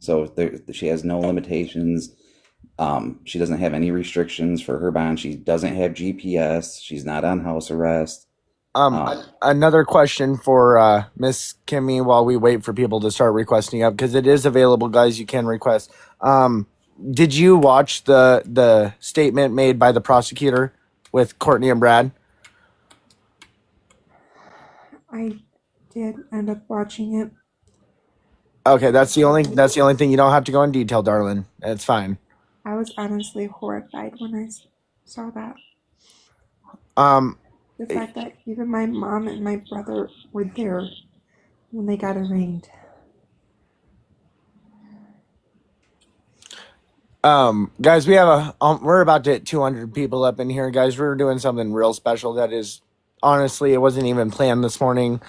So she has no limitations. She doesn't have any restrictions for her bond. She doesn't have GPS. She's not on house arrest. Another question for Miss Kimmy while we wait for people to start requesting up because it is available, guys. You can request. Did you watch the statement made by the prosecutor with Courtney and Brad? I did end up watching it. Okay, that's the only thing. You don't have to go in detail, darling. It's fine. I was honestly horrified when I saw that. Um, The fact that even my mom and my brother were there when they got arraigned. Guys, we're about to hit 200 people up in here, guys. We're doing something real special. That is, honestly, it wasn't even planned this morning.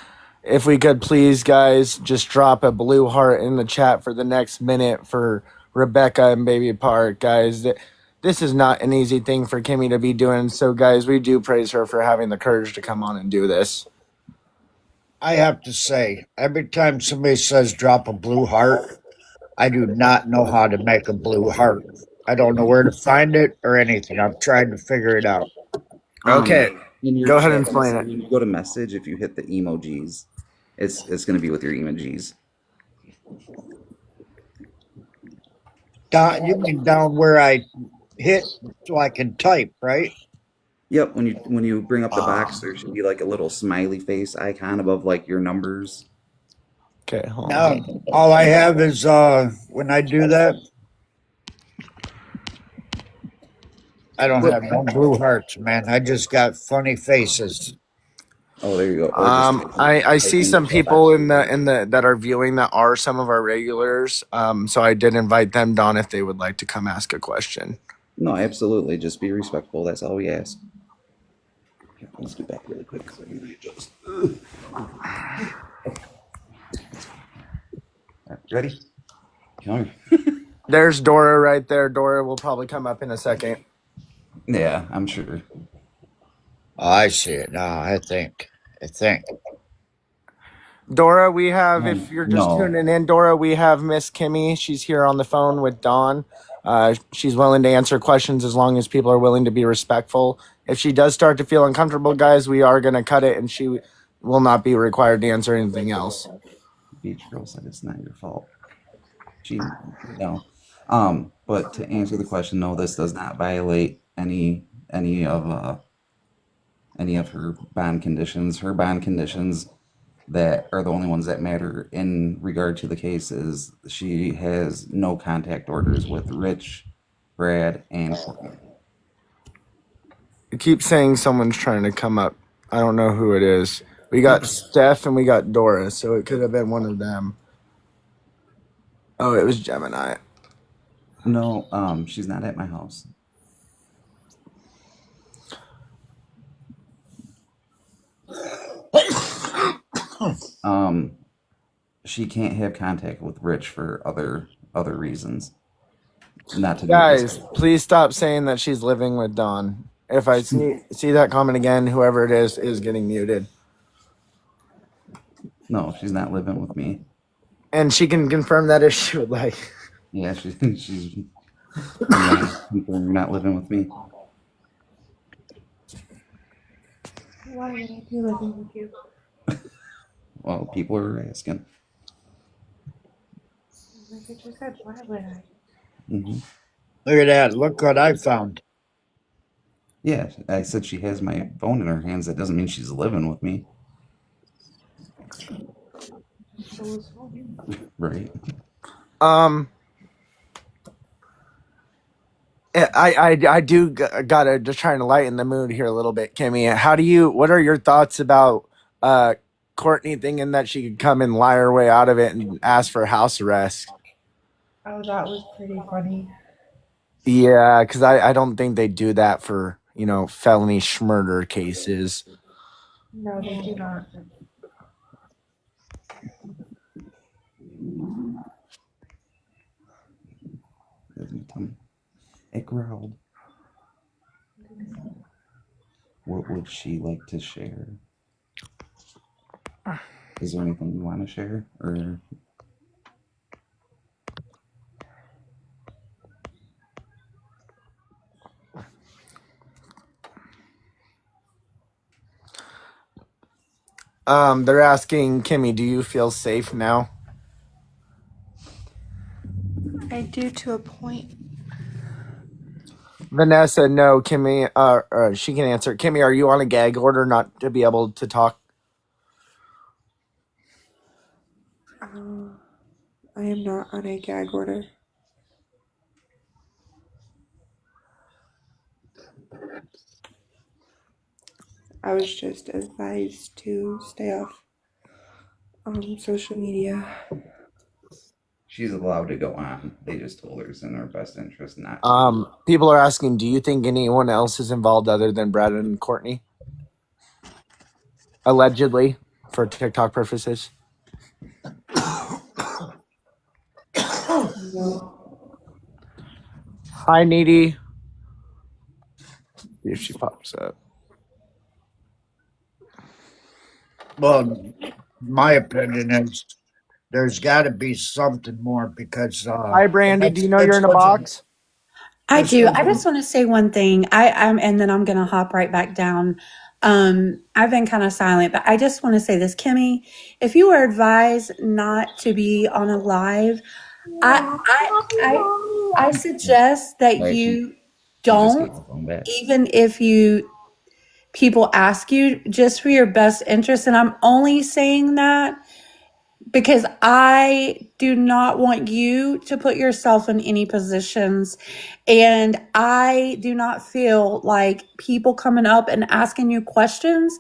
If we could please, guys, just drop a blue heart in the chat for the next minute for Rebecca and Baby Park, guys. This is not an easy thing for Kimmy to be doing. So, guys, we do praise her for having the courage to come on and do this. I have to say, every time somebody says drop a blue heart, I do not know how to make a blue heart. I don't know where to find it or anything. I've tried to figure it out. Okay, In your go ahead chat, and explain when it. you go to message, if you hit the emojis, it's going to be with your emojis. Down, you mean down where I hit so I can type, right? Yep, when you bring up the box, there should be like a little smiley face icon above like your numbers. Okay, hold Now, on. all I have is when I do that, I don't have no blue hearts, man. I just got funny faces. Oh, there you go. Or just I type see in the some chat people box. in the that are viewing that are some of our regulars. So I did invite them, Don, if they would like to come ask a question. No, absolutely. Just be respectful. That's all we ask. Here, let's get back really quick because I need to adjust. Ready? Come here. There's Dora right there. Dora will probably come up in a second. Yeah, I'm sure. Oh, I see it now. I think. Dora, we have, if you're just No. tuning in, Dora, we have Miss Kimmy. She's here on the phone with Dawn. She's willing to answer questions as long as people are willing to be respectful. If she does start to feel uncomfortable, guys, we are going to cut it and she will not be required to answer anything else. Beach Girl said it's not your fault. She no. But to answer the question, no, this does not violate any of her bond conditions. Her bond conditions that are the only ones that matter in regard to the case is she has no contact orders with Rich, Brad, and Courtney. I keep saying someone's trying to come up. I don't know who it is. We got Steph and we got Dora, so it could have been one of them. Oh, it was Gemini. No, she's not at my house. She can't have contact with Rich for other reasons. Not to do with this. Guys, please stop saying that she's living with Dawn. If I see that comment again, whoever it is getting muted. No, she's not living with me. And she can confirm that if she would like. Yeah, she's not living with me. Why would I be living with you? Well, people are asking. Like I just said, why would I? Mm-hmm. Look at that. Look what I found. Yeah, I said she has my phone in her hands. That doesn't mean she's living with me. Right. I do gotta just trying to lighten the mood here a little bit, Kimmy. What are your thoughts about Courtney thinking that she could come and lie her way out of it and ask for house arrest? Oh, that was pretty funny. Yeah, because I don't think they do that for, felony murder cases. No, they do not. It growled. What would she like to share? Is there anything you want to share? Or They're asking Kimmy, do you feel safe now? I do to a point. Vanessa, no. Kimmy, she can answer. Kimmy, are you on a gag order not to be able to talk? I am not on a gag order. I was just advised to stay off social media. She's allowed to go on. They just told her it's in her best interest not to. People are asking, do you think anyone else is involved other than Brad and Courtney? Allegedly, for TikTok purposes. No. Hi, Needy. See if she pops up. Well, my opinion is there's got to be something more because Hi, Brandy. Do you know this you're in a wasn't box? I this do. I just wasn't want to say one thing. And then I'm going to hop right back down. I've been kind of silent, but I just want to say this, Kimmy. If you were advised not to be on a live, I, I, I, I suggest that Right? you She just gave don't, the phone back. even if people ask you, just for your best interest. And I'm only saying that because I do not want you to put yourself in any positions. And I do not feel like people coming up and asking you questions,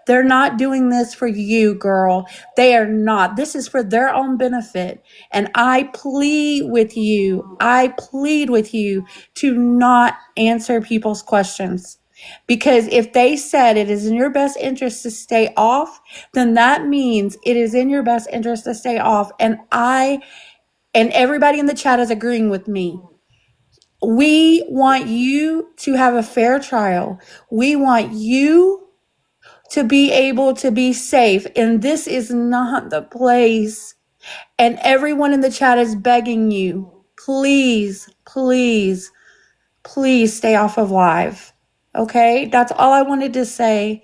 they're not doing this for you, girl. They are not. This is for their own benefit. And I plead with you, to not answer people's questions. Because if they said it is in your best interest to stay off, then that means it is in your best interest to stay off. And everybody in the chat is agreeing with me. We want you to have a fair trial. We want you to be able to be safe. And this is not the place. And everyone in the chat is begging you, please, please, please stay off of live. Okay? That's all I wanted to say.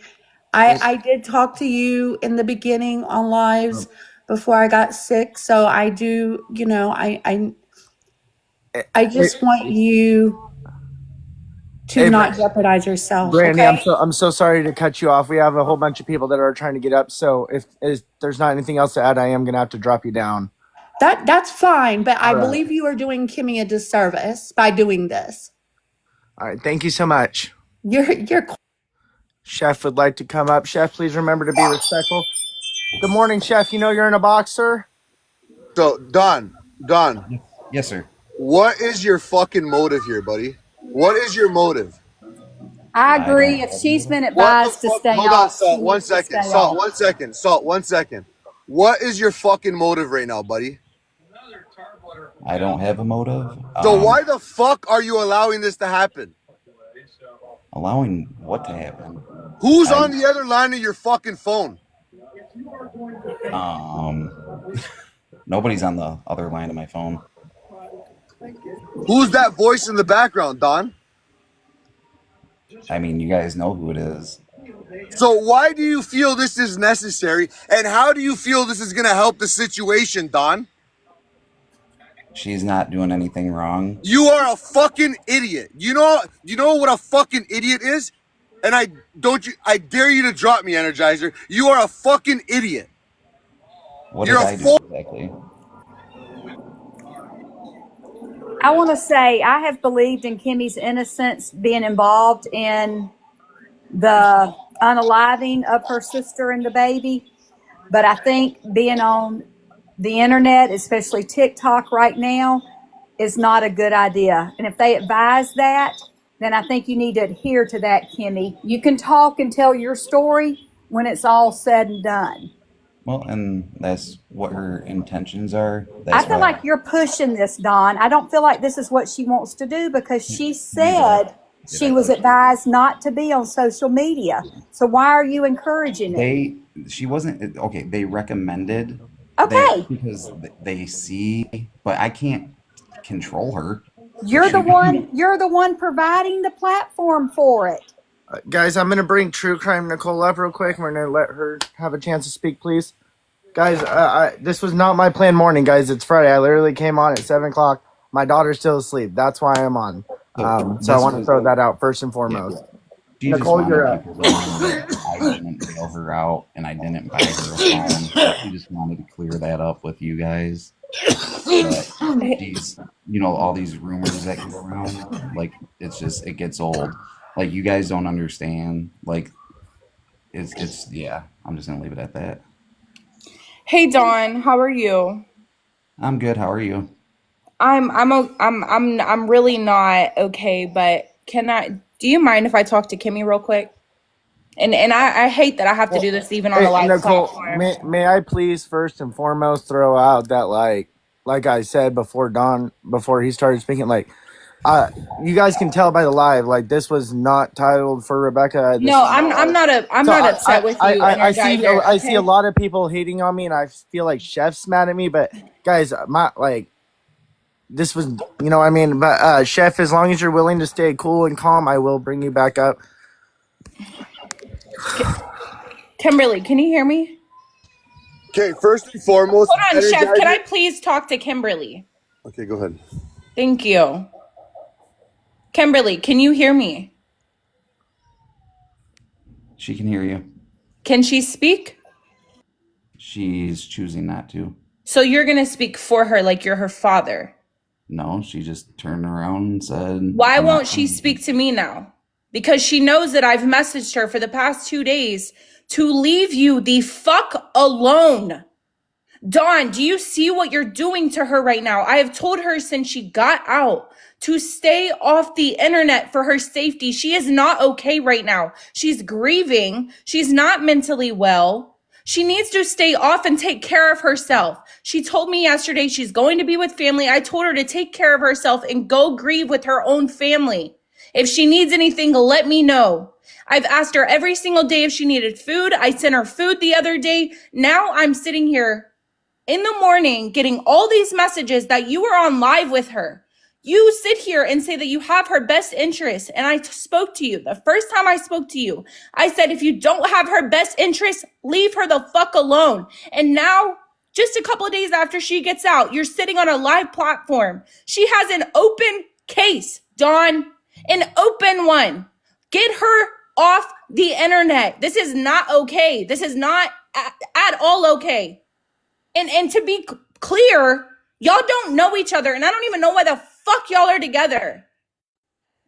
I did talk to you in the beginning on lives before I got sick. So I do, I just want you to Hey, not jeopardize yourself. Brandy, Okay? I'm so sorry to cut you off. We have a whole bunch of people that are trying to get up. So if there's not anything else to add, I am gonna have to drop you down. That's fine, but I All right. believe you are doing Kimmy a disservice by doing this. All right. Thank you so much. You're Chef would like to come up. Chef, please remember to be respectful. Good morning, Chef. You know you're in a box, sir? So, Don, Yes, sir. what is your fucking motive here, buddy? What is your motive? I I don't agree. If have a she's motive. been What the advised to fuck? stay Hold on, off, she Salt. One needs to second. stay Salt. off. 1 second. Salt. 1 second. What is your fucking motive right now, buddy? I don't have a motive. So why the fuck are you allowing this to happen? Allowing what to happen? Who's I on the other line of your fucking phone? Nobody's on the other line of my phone. Who's that voice in the background, Don? I mean, you guys know who it is. So why do you feel this is necessary, and how do you feel this is gonna help the situation, Don? She's not doing anything wrong. You are a fucking idiot. You know what a fucking idiot is? And I dare you to drop me, Energizer. You are a fucking idiot. What You're did a I do full exactly? I want to say I have believed in Kimmy's innocence being involved in the unaliving of her sister and the baby. But I think being on the internet, especially TikTok right now, is not a good idea. And if they advise that, then I think you need to adhere to that, Kimmy. You can talk and tell your story when it's all said and done. Well, and that's what her intentions are. I That's feel why like you're pushing this, Dawn. I don't feel like this is what she wants to do because she said did I she was push it? advised not to be on social media. So why are you encouraging it? She wasn't okay. They recommended that Okay, because they see, but I can't control her. If you're the she, one providing the platform for it. Guys, I'm gonna bring True Crime Nicole up real quick. We're gonna let her have a chance to speak, please. Guys, this was not my planned morning, guys. It's Friday. I literally came on at 7 o'clock. My daughter's still asleep. That's why I'm on. So I This want to was, throw that out first and yeah. foremost. She just Nicole, wanted you're up. people to know that I didn't bail her out and I didn't buy her a phone. So she just wanted to clear that up with you guys. That these, all these rumors that go around, like, it gets old. Like, you guys don't understand. Like, yeah, I'm just gonna leave it at that. Hey Dawn, how are you? I'm good. How are you? I'm really not okay, but do you mind if I talk to Kimmy real quick? And I hate that I have to do this even on a Hey, live Nicole, platform. may I please first and foremost throw out that like I said before he started speaking, you guys can tell by the live, like this was not titled for Rebecca. This No, is I'm so not upset with you, Energizer, I see a okay? lot of people hating on me, and I feel like Chef's mad at me. But guys, this was, what I mean. But Chef, as long as you're willing to stay cool and calm, I will bring you back up. Kimberly, can you hear me? Okay, first and foremost, Hold on, Chef, can Energizer. I please talk to Kimberly? Okay, go ahead. Thank you. Kimberly, can you hear me? She can hear you. Can she speak? She's choosing not to. So you're gonna speak for her like you're her father. No, she just turned around and said, Why I'm won't not she coming. speak to me now? Because she knows that I've messaged her for the past 2 days to leave you the fuck alone. Dawn, do you see what you're doing to her right now? I have told her since she got out to stay off the internet for her safety. She is not okay right now. She's grieving. She's not mentally well. She needs to stay off and take care of herself. She told me yesterday she's going to be with family. I told her to take care of herself and go grieve with her own family. If she needs anything, let me know. I've asked her every single day if she needed food. I sent her food the other day. Now I'm sitting here in the morning getting all these messages that you were on live with her. You sit here and say that you have her best interest. And I spoke to you. The first time I spoke to you, I said, if you don't have her best interest, leave her the fuck alone. And now, just a couple of days after she gets out, you're sitting on a live platform. She has an open case, Dawn, an open one. Get her off the internet. This is not okay. This is not at all okay. And to be clear, y'all don't know each other, and I don't even know why the fuck y'all are together.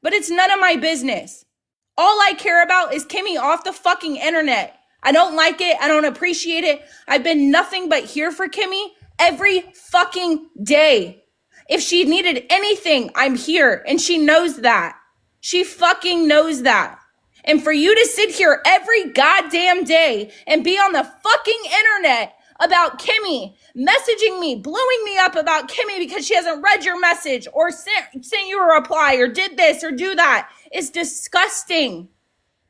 But it's none of my business. All I care about is Kimmy off the fucking internet. I don't like it. I don't appreciate it. I've been nothing but here for Kimmy every fucking day. If she needed anything, I'm here, and she knows that. She fucking knows that. And for you to sit here every goddamn day and be on the fucking internet about Kimmy, messaging me, blowing me up about Kimmy because she hasn't read your message or sent you a reply or did this or do that is disgusting.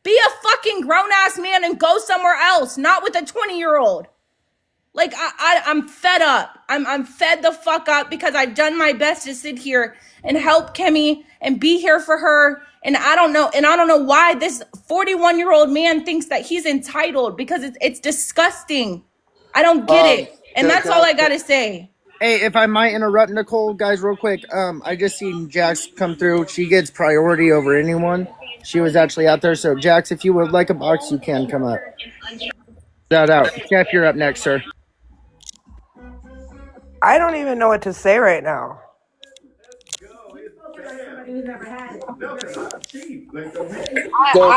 Be a fucking grown-ass man and go somewhere else, not with a 20-year-old. Like, I'm fed up. I'm fed the fuck up because I've done my best to sit here and help Kimmy and be here for her. And I don't know why this 41-year-old man thinks that he's entitled, because it's disgusting. I don't get it. And that's all I gotta say. Hey, if I might interrupt, Nicole, guys, real quick. I just seen Jax come through. She gets priority over anyone. She was actually out there. So, Jax, if you would like a box, you can come up. Shout out. Chef, you're up next, sir. I don't even know what to say right now. So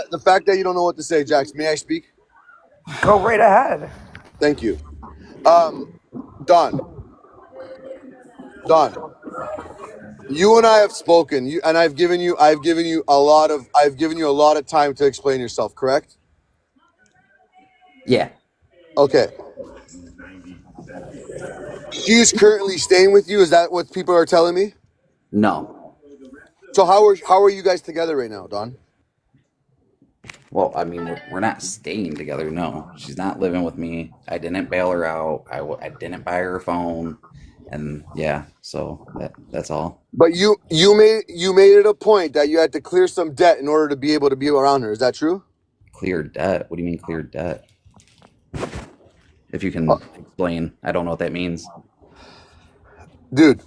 the fact that you don't know what to say, Jax, may I speak? Go right ahead. Thank you. Don, you and I have spoken. I've given you a lot of time to explain yourself. Correct? Yeah. Okay. She's currently staying with you. Is that what people are telling me? No. So how are you guys together right now, Don? Well, I mean, we're not staying together. No, she's not living with me. I didn't bail her out. I didn't buy her a phone. And yeah, so that's all. But you made it a point that you had to clear some debt in order to be able to be around her. Is that true? Clear debt? What do you mean clear debt? If you can explain, I don't know what that means. Dude,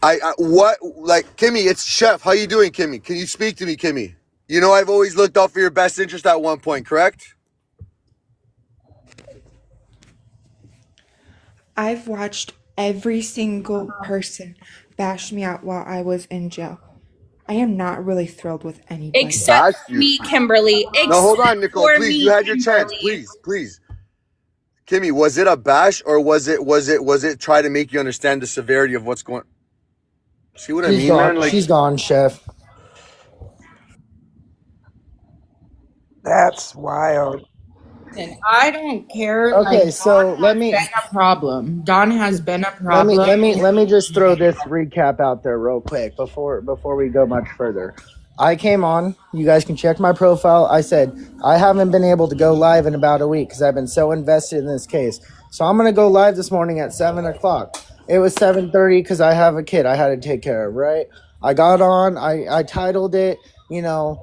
I what like Kimmy? It's Chef. How you doing, Kimmy? Can you speak to me, Kimmy? You know I've always looked out for your best interest at one point, correct? I've watched every single person bash me out while I was in jail. I am not really thrilled with anybody. Except Bash for you. me, Kimberly. No, hold Except on, Nicole. for Please, me, you had your chance. Kimberly. Please. Kimmy, was it a bash or was it try to make you understand the severity of what's going? See what I She's mean, man? gone. Like, She's gone, Chef. That's wild. Listen, I don't care. Like Okay, Dawn so has been a problem. Dawn has been a let me problem. let me just throw this recap out there real quick before we go much further. I came on. You guys can check my profile. I said I haven't been able to go live in about a week because I've been so invested in this case. So I'm gonna go live this morning at 7:00. It was 7:30 because I have a kid I had to take care of. Right. I got on. I titled it. You know,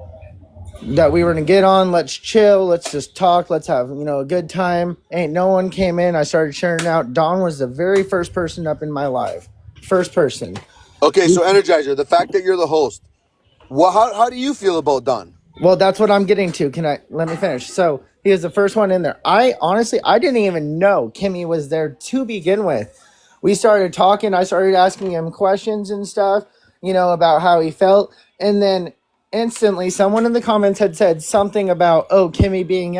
that we were gonna get on, let's chill, let's just talk, let's have, a good time. Ain't no one came in. I started sharing out. Dawn was the very first person up in my live. First person. okay, so Energizer, the fact that you're the host, how do you feel about Don? Well, that's what I'm getting to. Let me finish? So he was the first one in there. I didn't even know Kimmy was there to begin with. We started talking. I started asking him questions and stuff, about how he felt. And then instantly someone in the comments had said something about, oh, Kimmy being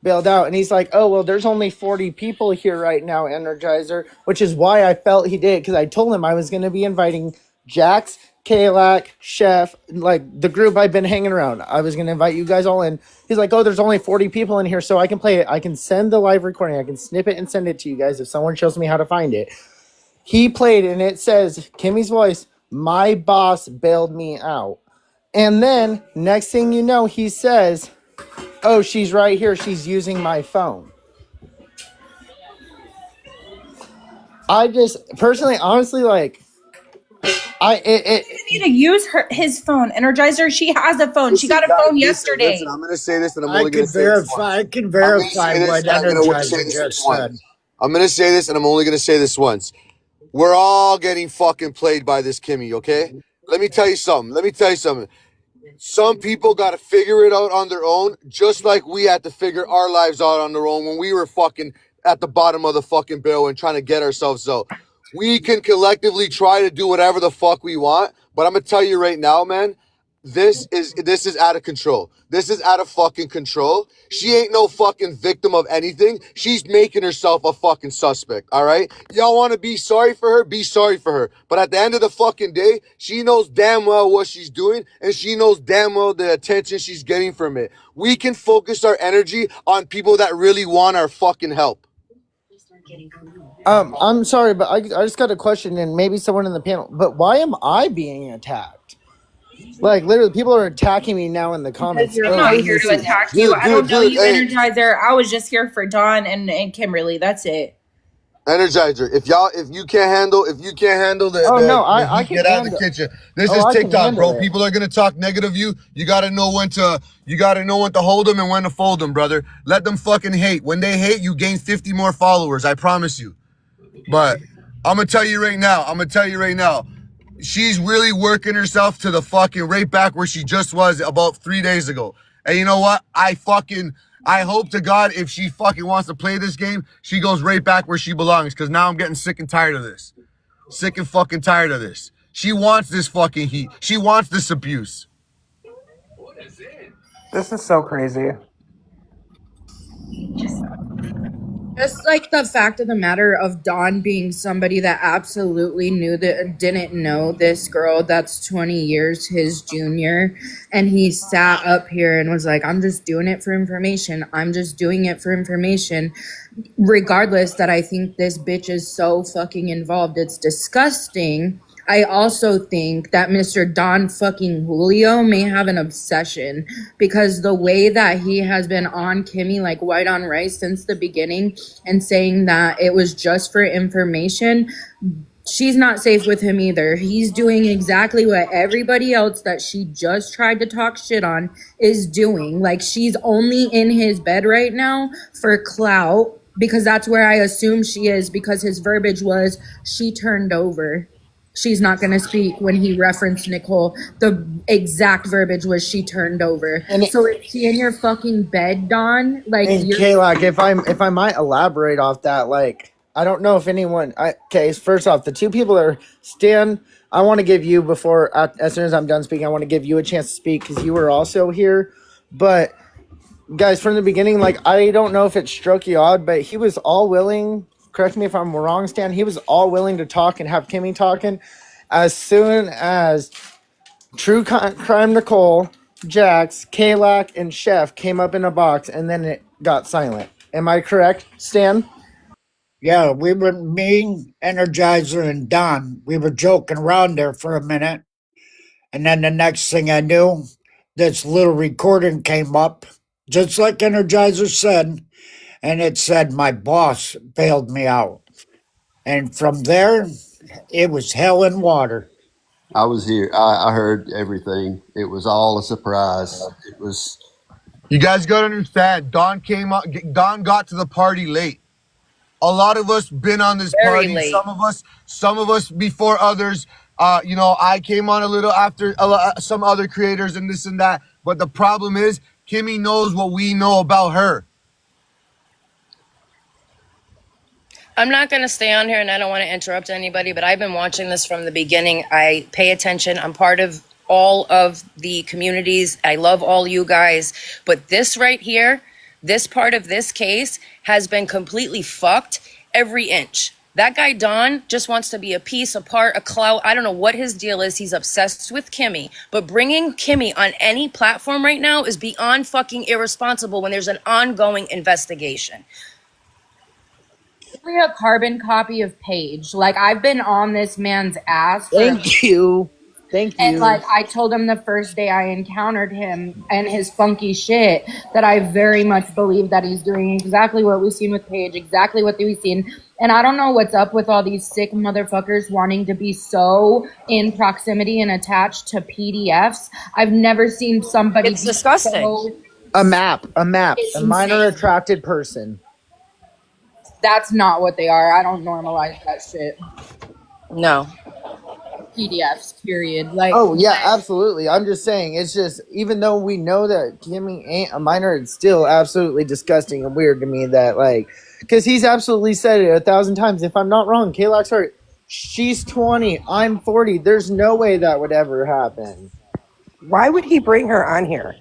bailed out. And he's like, oh, well, there's only 40 people here right now, Energizer, which is why I felt he did. Because I told him I was going to be inviting Jax, Kalak, Chef, like the group I've been hanging around. I was going to invite you guys all in. He's like, oh, there's only 40 people in here, so I can play it. I can send the live recording. I can snip it and send it to you guys if someone shows me how to find it. He played, and it says, Kimmy's voice, my boss bailed me out. And then, next thing you know, he says, oh, she's right here. She's using my phone. I just, personally, honestly, like, You need to use his phone. Energizer, she has a phone. She got a phone yesterday. Listen, I'm gonna say this, and I'm I only gonna can say this once. verify. I can I'm gonna verify say this, what and I'm gonna say Energizer this just once. said. I'm gonna say this, and I'm only gonna say this once. We're all getting fucking played by this Kimmy, okay? Let me tell you something. Some people got to figure it out on their own, just like we had to figure our lives out on their own when we were fucking at the bottom of the fucking barrel and trying to get ourselves out. We can collectively try to do whatever the fuck we want, but I'm gonna tell you right now, man, this is out of control. This is out of fucking control. She ain't no fucking victim of anything. She's making herself a fucking suspect, all right? Y'all want to be sorry for her? Be sorry for her. But at the end of the fucking day, she knows damn well what she's doing, and she knows damn well the attention she's getting from it. We can focus our energy on people that really want our fucking help. I'm sorry, but I just got a question, and maybe someone in the panel. But why am I being attacked? Like literally, people are attacking me now in the comments. I'm Oh, not who's here this to dude? attack you. I don't know Dude, you, hey, Energizer. I was just here for Dawn and Kimberly. That's it. Energizer, if you can't handle Oh no, the I heat, can get out of the handle. kitchen. This Oh, is I can TikTok, handle bro. it. People are gonna talk negative of you. You gotta know when to hold them and when to fold them, brother. Let them fucking hate. When they hate, you gain 50 more followers. I promise you. But I'm gonna tell you right now. She's really working herself to the fucking right back where she just was about 3 days ago. And you know what? I hope to God if she fucking wants to play this game, she goes right back where she belongs. Cause now I'm getting sick and tired of this. Sick and fucking tired of this. She wants this fucking heat. She wants this abuse. This is so crazy. Just like the fact of the matter of Dawn being somebody that absolutely didn't know this girl that's 20 years his junior, and he sat up here and was like, I'm just doing it for information. I'm just doing it for information. Regardless that I think this bitch is so fucking involved. It's disgusting. I also think that Mr. Don fucking Julio may have an obsession because the way that he has been on Kimmy like white on rice since the beginning and saying that it was just for information, she's not safe with him either. He's doing exactly what everybody else that she just tried to talk shit on is doing. Like, she's only in his bed right now for clout because that's where I assume she is, because his verbiage was she turned over. She's not going to speak when he referenced Nicole. The exact verbiage was she turned over. And So is she in your fucking bed, Don? Like, And you're Kayla, if I might elaborate off that, like, I don't know if anyone. Okay, first off, the two people that are Stan. I want to give you before, as soon as I'm done speaking, I want to give you a chance to speak because you were also here. But guys, from the beginning, like, I don't know if it struck you odd, but he was all willing. Correct me if I'm wrong, Stan. He was all willing to talk and have Kimmy talking as soon as True Crime Nicole, Jax, Kalak, and Chef came up in a box, and then it got silent. Am I correct, Stan? Yeah, we were me, Energizer, and Don. We were joking around there for a minute. And then the next thing I knew, this little recording came up, just like Energizer said, and it said my boss bailed me out. And from there, it was hell and water. I was here. I heard everything. It was all a surprise. It was. You guys gotta understand. Don got to the party late. A lot of us been on this Very party. late. Some of us before others. I came on a little after some other creators and this and that. But the problem is, Kimmy knows what we know about her. I'm not going to stay on here and I don't want to interrupt anybody, but I've been watching this from the beginning. I pay attention. I'm part of all of the communities. I love all you guys. But this right here, this part of this case has been completely fucked every inch. That guy, Don, just wants to be a piece, a part, a clout. I don't know what his deal is. He's obsessed with Kimmy. But bringing Kimmy on any platform right now is beyond fucking irresponsible when there's an ongoing investigation. a carbon copy of Paige. Like, I've been on this man's ass for Thank you. and like I told him the first day I encountered him and his funky shit that I very much believe that he's doing exactly what we've seen with Paige, exactly what we've seen. And I don't know what's up with all these sick motherfuckers wanting to be so in proximity and attached to PDFs. I've never seen somebody It's disgusting. A map, a It's minor insane. attracted person. That's not what they are. I don't normalize that shit. No. PDFs, period. Like, Oh yeah, absolutely. I'm just saying, it's just, even though we know that Kimmy ain't a minor, it's still absolutely disgusting and weird to me that, like, because he's absolutely said it 1,000 times. If I'm not wrong, Kalak's right. She's 20, I'm 40. There's no way that would ever happen. Why would he bring her on here?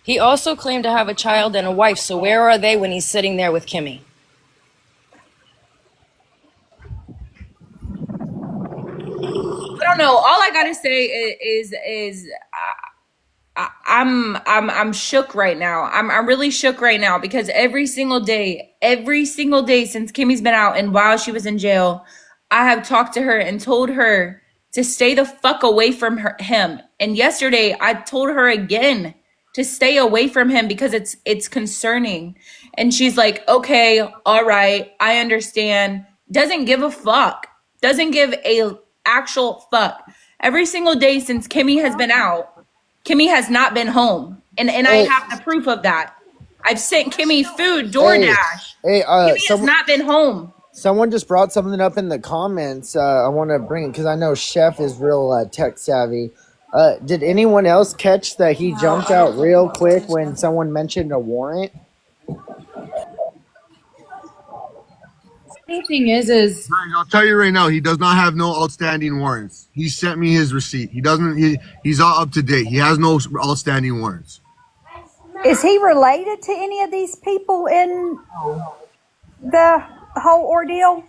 He also claimed to have a child and a wife, so where are they when he's sitting there with Kimmy? I don't know. All I gotta say is I'm shook right now. I'm really shook right now because every single day since Kimmy's been out and while she was in jail, I have talked to her and told her to stay the fuck away from him. And yesterday I told her again to stay away from him because it's concerning. And she's like, "Okay, all right, I understand." Doesn't give a fuck. Doesn't give a actual fuck. Every single day since Kimmy has been out, Kimmy has not been home. And I have the proof of that. I've sent Kimmy food, DoorDash. Kimmy has not been home. Someone just brought something up in the comments. I want to bring it because I know Chef is real tech savvy. Did anyone else catch that he jumped out real quick when someone mentioned a warrant? the thing is I'll tell you right now, he does not have no outstanding warrants. He sent me his receipt. He's all up to date. He has no outstanding warrants. Is he related to any of these people in the whole ordeal?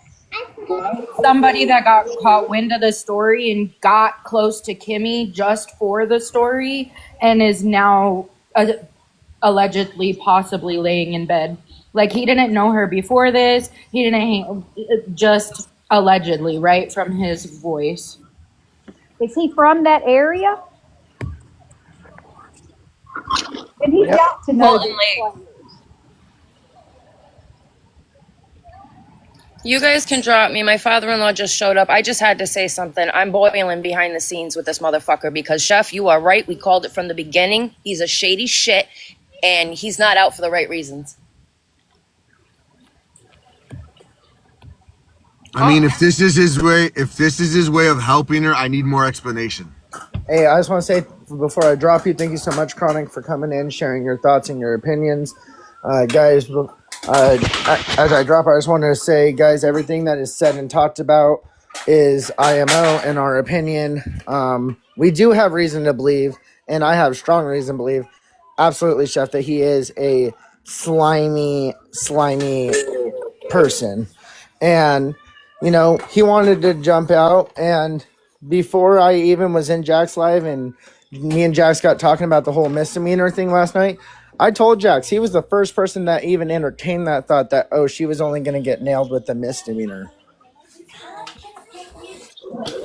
somebody that got caught wind of the story and got close to Kimmy just for the story and is now allegedly possibly laying in bed. Like, he didn't know her before this. He didn't just allegedly, right, from his voice. Is he from that area? And he's Yep. got to know Fulton these Lake. players. You guys can drop me. My father-in-law just showed up. I just had to say something. I'm boiling behind the scenes with this motherfucker because, Chef, you are right. We called it from the beginning. He's a shady shit, and he's not out for the right reasons. I mean, if this is his way of helping her, I need more explanation. Hey, I just want to say before I drop you, thank you so much, Chronic, for coming in, sharing your thoughts and your opinions. Guys, as I drop, I just wanted to say, guys, everything that is said and talked about is IMO in our opinion. We do have reason to believe, and I have strong reason to believe, absolutely, Chef, that he is a slimy person. And, you know, he wanted to jump out. And before I even was in Jack's live and me and Jax got talking about the whole misdemeanor thing last night, I told Jax he was the first person that even entertained that thought that, oh, she was only going to get nailed with the misdemeanor.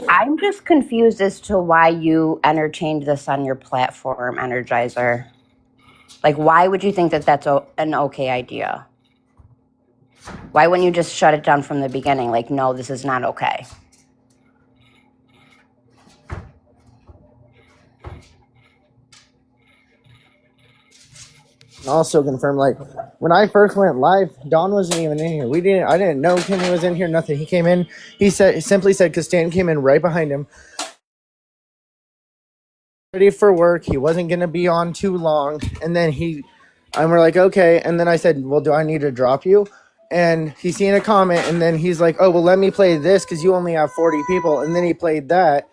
I'm just confused as to why you entertained this on your platform, Energizer. Like, why would you think that that's an okay idea? Why wouldn't you just shut it down from the beginning? Like, no, this is not okay. Also confirm, like, when I first went live, Don wasn't even in here. I didn't know Kimmy was in here, nothing. He came in, he simply said, because Stan came in right behind him, ready for work. He wasn't going to be on too long. And then and we're like, okay. And then I said, well, do I need to drop you? And he seen a comment, and then he's like, oh, well, let me play this because you only have 40 people. And then he played that.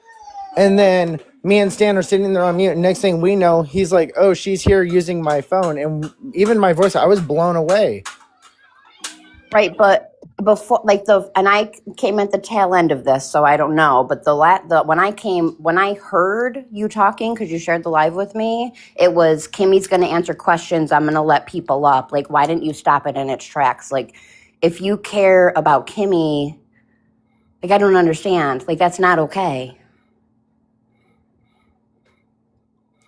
And then me and Stan are sitting there on mute. And next thing we know, he's like, oh, she's here using my phone. And even my voice, I was blown away. Right, but before, like, and I came at the tail end of this, so I don't know. But when I heard you talking, because you shared the live with me, it was Kimmy's going to answer questions. I'm going to let people up. Like, why didn't you stop it in its tracks? Like, if you care about Kimmy, like, I don't understand. Like, that's not okay.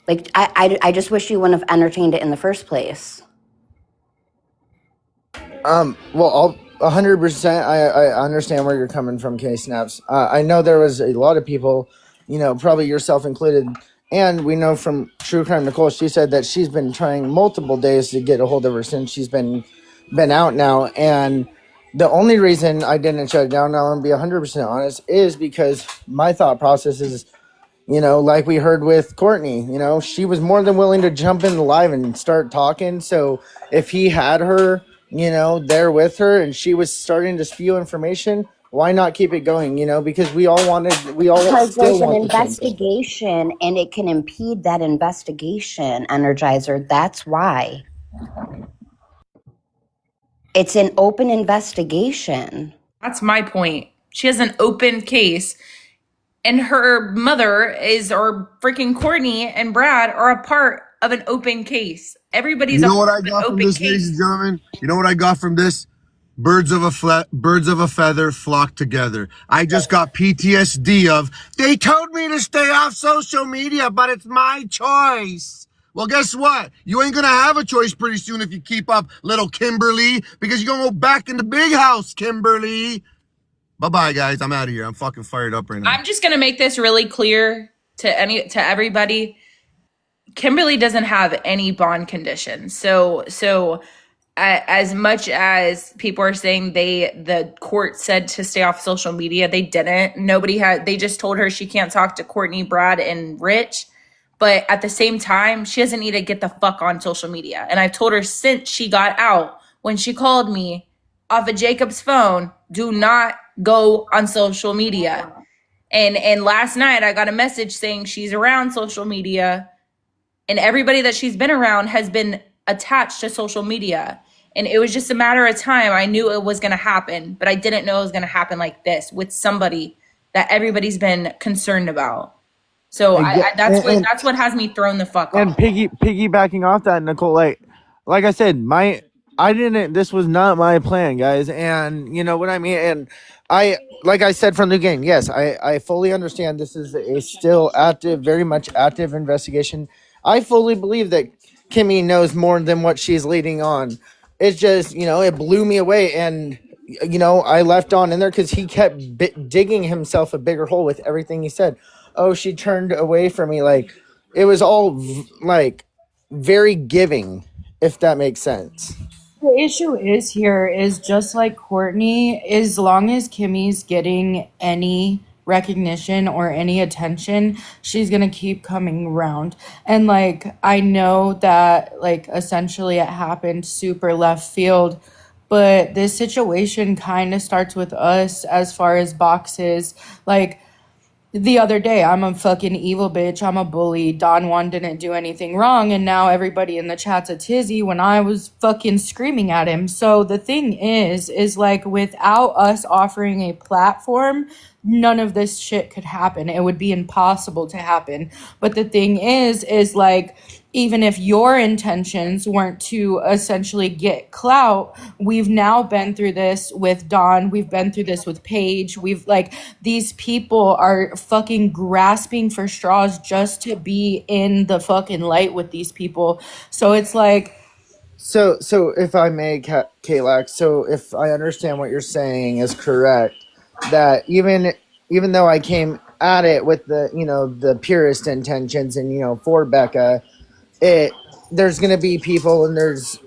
Like, I just wish you wouldn't have entertained it in the first place. Well, 100%. I understand where you're coming from, K Snaps. I know there was a lot of people, you know, probably yourself included, and we know from True Crime Nicole, she said that she's been trying multiple days to get a hold of her since she's been out now. And the only reason I didn't shut it down, now I'm gonna be 100% honest, is because my thought process is, you know, like we heard with Courtney, you know, she was more than willing to jump in the live and start talking. So if he had her, you know, there with her and she was starting to spew information, why not keep it going? You know, because we all Because still there's an want the same thing. investigation and it can impede that investigation, Energizer. That's why. It's an open investigation. That's my point. She has an open case, and her mother or freaking Courtney and Brad are a part of an open case. Everybody's You a know what part I of an got from open this, ladies case. and gentlemen? You know what I got from this? Birds of a feather flock together. I just got PTSD of, they told me to stay off social media, but it's my choice. Well, guess what? You ain't gonna have a choice pretty soon if you keep up, little Kimberly, because you're gonna go back in the big house, Kimberly. Bye-bye, guys. I'm out of here. I'm fucking fired up right now. I'm just gonna make this really clear to everybody. Kimberly doesn't have any bond conditions. So as much as people are saying the court said to stay off social media, they didn't. They just told her she can't talk to Courtney, Brad, and Rich. But at the same time, she doesn't need to get the fuck on social media. And I've told her since she got out, when she called me off of Jacob's phone, do not go on social media. And last night I got a message saying she's around social media, and everybody that she's been around has been attached to social media. And it was just a matter of time. I knew it was going to happen, but I didn't know it was going to happen like this with somebody that everybody's been concerned about. So that's what has me thrown the fuck off. And piggybacking off that, Nicole, like I said, I didn't. This was not my plan, guys. And you know what I mean. And like I said from the beginning, yes, I fully understand. This is a still active, very much active investigation. I fully believe that Kimmy knows more than what she's leading on. It's just, it blew me away, and I left on in there because he kept digging himself a bigger hole with everything he said. Oh, she turned away from me, like it was all like very giving, if that makes sense. The issue is here is just like Courtney, as long as Kimmy's getting any recognition or any attention, she's gonna keep coming around. And like I know that like essentially it happened super left field, but this situation kind of starts with us as far as boxes. Like the other day, I'm a fucking evil bitch. I'm a bully. Don Juan didn't do anything wrong. And now everybody in the chat's a tizzy when I was fucking screaming at him. So the thing is like without us offering a platform, none of this shit could happen. It would be impossible to happen. But the thing is like, even if your intentions weren't to essentially get clout, we've now been through this with Dawn. We've been through this with Paige. We've like, these people are fucking grasping for straws just to be in the fucking light with these people. So it's like, So if I may, Kalak, so if I understand what you're saying is correct, that even though I came at it with the purest intentions and for Becca, there's gonna be people and there's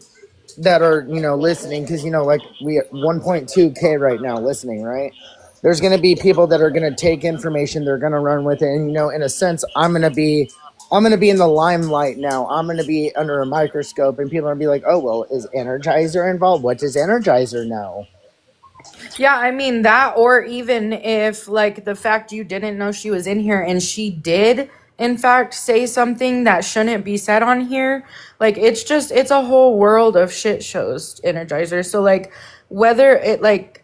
that are listening, because like we at 1.2K right now listening, right? There's going to be people that are going to take information, they're going to run with it, and in a sense I'm going to be in the limelight now. I'm going to be under a microscope, and people are going to be like, oh well, is Energizer involved? What does Energizer know? yeah, I mean that, or even if like the fact you didn't know she was in here and she did in fact say something that shouldn't be said on here, like it's a whole world of shit shows, Energizer. So like whether it like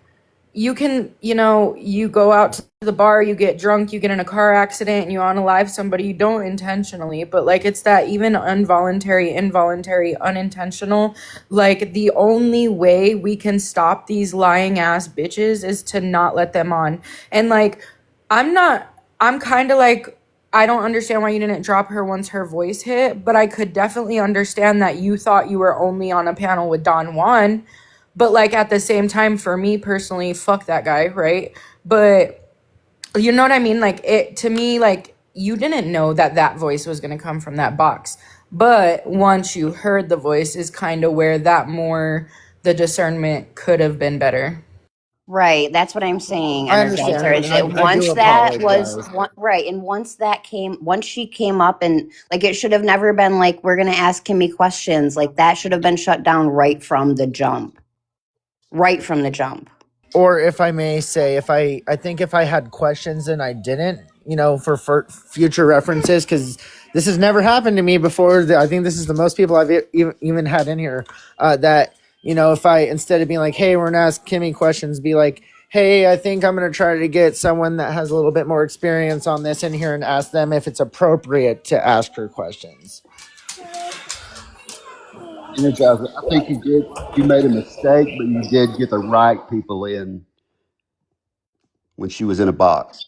you can, you go out to the bar, you get drunk, you get in a car accident, and you unalive somebody, you don't intentionally, but like it's that even involuntary, unintentional, like the only way we can stop these lying ass bitches is to not let them on. And like, I'm kind of like, I don't understand why you didn't drop her once her voice hit, but I could definitely understand that you thought you were only on a panel with Don Juan. But like at the same time, for me personally, fuck that guy, right? But you know what I mean? Like it to me, like you didn't know that voice was gonna come from that box. But once you heard the voice is kind of where the discernment could have been better. Right, that's what I'm saying, I understand, Energizer. Is and that I do once that was apologize. right, and once she came up, and like it should have never been like we're gonna ask Kimmy questions. Like that should have been shut down right from the jump. Right from the jump. Or if I may say, I think if I had questions and I didn't, for future references, because this has never happened to me before. I think this is the most people I've even had in here. That if I, instead of being like, hey, we're gonna ask Kimmy questions, be like, hey, I think I'm gonna try to get someone that has a little bit more experience on this in here and ask them if it's appropriate to ask her questions. Energizer, I think you made a mistake, but you did get the right people in when she was in a box.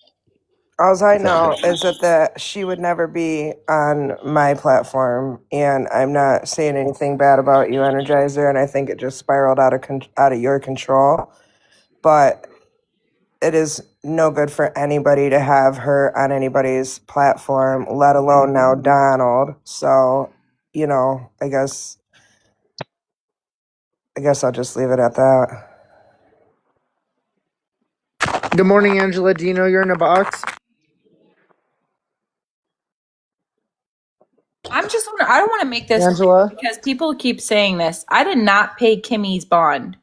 All I If that know makes is sense. that she would never be on my platform, and I'm not saying anything bad about you, Energizer, and I think it just spiraled out of your control. But it is no good for anybody to have her on anybody's platform, let alone now Donald. So, I guess I'll just leave it at that. Good morning, Angela. Do you know you're in a box? I don't want to make this clear Angela? because people keep saying this. I did not pay Kimmy's bond.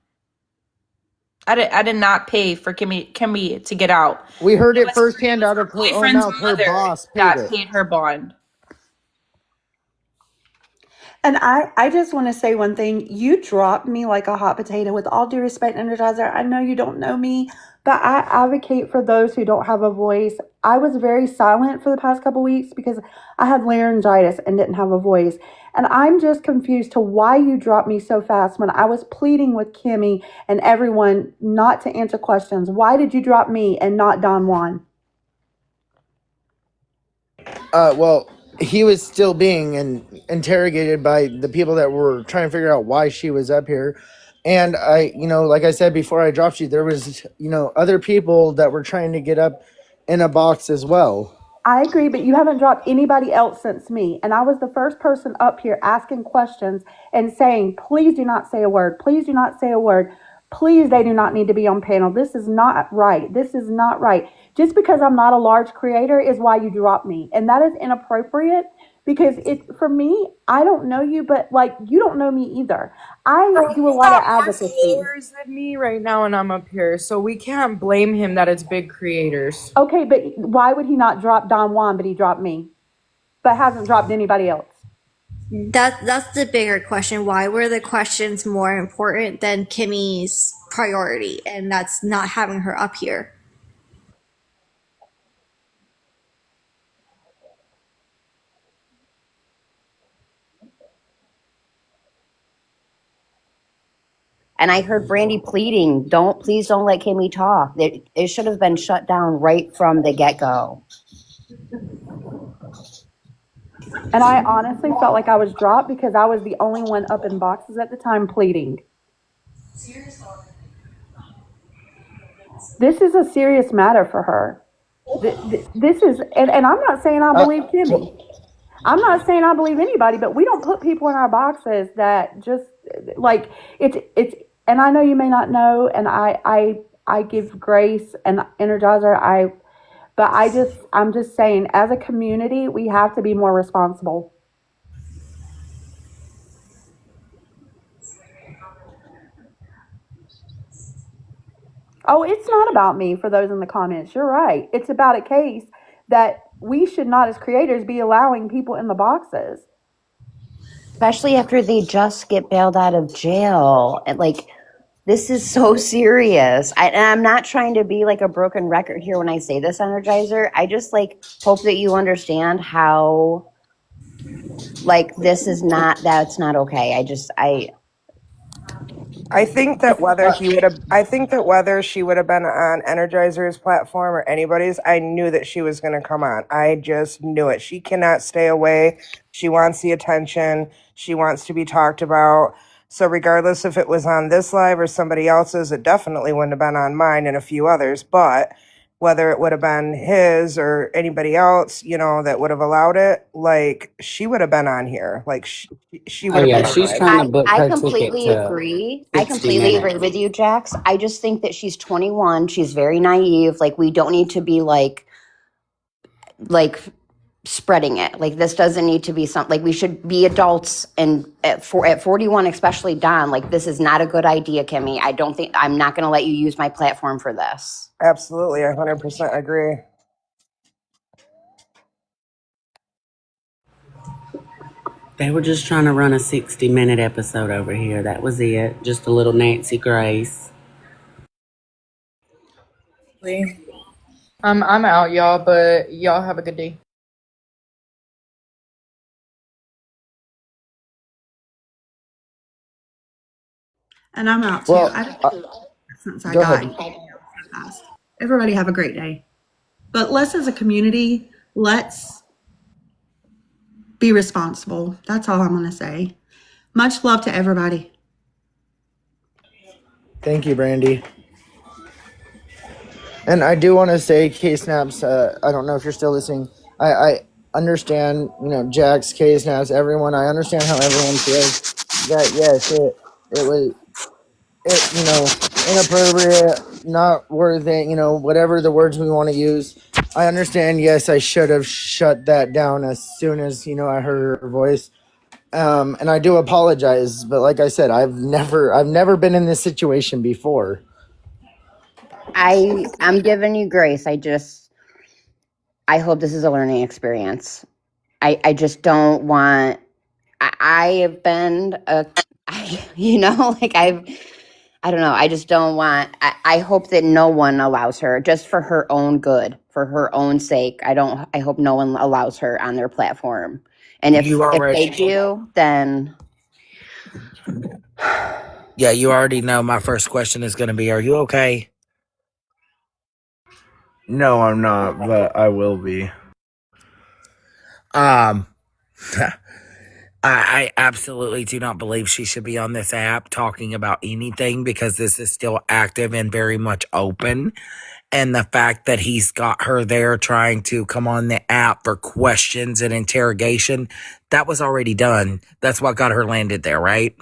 I did not pay for Kimmy to get out. We heard it It firsthand was out her of her own boyfriend's mouth. Her mother boss paid that it. paid her bond. And I just want to say one thing. You dropped me like a hot potato. With all due respect, Energizer, I know you don't know me, but I advocate for those who don't have a voice. I was very silent for the past couple weeks because I had laryngitis and didn't have a voice. And I'm just confused to why you dropped me so fast when I was pleading with Kimmy and everyone not to answer questions. Why did you drop me and not Don Juan? Well, he was still being interrogated by the people that were trying to figure out why she was up here. And like I said before I dropped you, there was, other people that were trying to get up in a box as well. I agree, but you haven't dropped anybody else since me. And I was the first person up here asking questions and saying, please do not say a word. Please do not say a word. Please, they do not need to be on panel. This is not right. This is not right. Just because I'm not a large creator is why you dropped me. And that is inappropriate because for me, I don't know you, but like you don't know me either. I do a lot of advocacy. Followers than me right now, and I'm up here, so we can't blame him that it's big creators. Okay, but why would he not drop Don Juan, but he dropped me, but hasn't dropped anybody else? That's the bigger question. Why were the questions more important than Kimmy's priority? And that's not having her up here. And I heard Brandy pleading, please don't let Kimmy talk. It should have been shut down right from the get-go. And I honestly felt like I was dropped because I was the only one up in boxes at the time pleading. This is a serious matter for her. This is, and I'm not saying I believe Kimmy. I'm not saying I believe anybody, but we don't put people in our boxes that just like it's. And I know you may not know, and I give grace and Energizer. But I'm just saying, as a community, we have to be more responsible. Oh, it's not about me for those in the comments. You're right. It's about a case that we should not, as creators, be allowing people in the boxes. Especially after they just get bailed out of jail. And like, this is so serious. And I'm not trying to be like a broken record here when I say this, Energizer. I just like hope that you understand how like this is not, that's not okay. I think that whether she would have been on Energizer's platform or anybody's, I knew that she was going to come on. I just knew it. She cannot stay away. She wants the attention. She wants to be talked about. So regardless if it was on this live or somebody else's, it definitely wouldn't have been on mine and a few others. But whether it would have been his or anybody else, that would have allowed it, like she would have been on here. Like she would have been on she's live. trying to book I completely agree. I completely agree with you, Jax. I just think that she's 21. She's very naive. Like we don't need to be like spreading it. Like this doesn't need to be something like we should be adults. And at 41, especially Don, like this is not a good idea, Kimmy. I'm not going to let you use my platform for this. Absolutely, I 100% agree. They were just trying to run a 60-minute episode over here. That was it. Just a little Nancy Grace. I'm out, y'all, but y'all have a good day. And I'm out too. Since I got fast. Everybody have a great day. But let's, as a community, let's be responsible. That's all I'm going to say. Much love to everybody. Thank you, Brandy. And I do want to say, K-Snaps, I don't know if you're still listening. I understand, Jax, K-Snaps, everyone. I understand how everyone feels. That, yes, it was, inappropriate, not worthy, whatever the words we want to use. I understand, yes, I should have shut that down as soon as, I heard her voice. And I do apologize, but like I said, I've never been in this situation before. I'm giving you grace. I hope this is a learning experience. I just don't want, I have been you know, like I don't know. I just don't want. I hope that no one allows her, just for her own good, for her own sake. I don't. I hope no one allows her on their platform. And You if they already, do, then yeah, you already know my first question is going to be, are you okay? No, I'm not, but I will be. Um, I absolutely do not believe she should be on this app talking about anything because this is still active and very much open. And the fact that he's got her there trying to come on the app for questions and interrogation, that was already done. That's what got her landed there, right?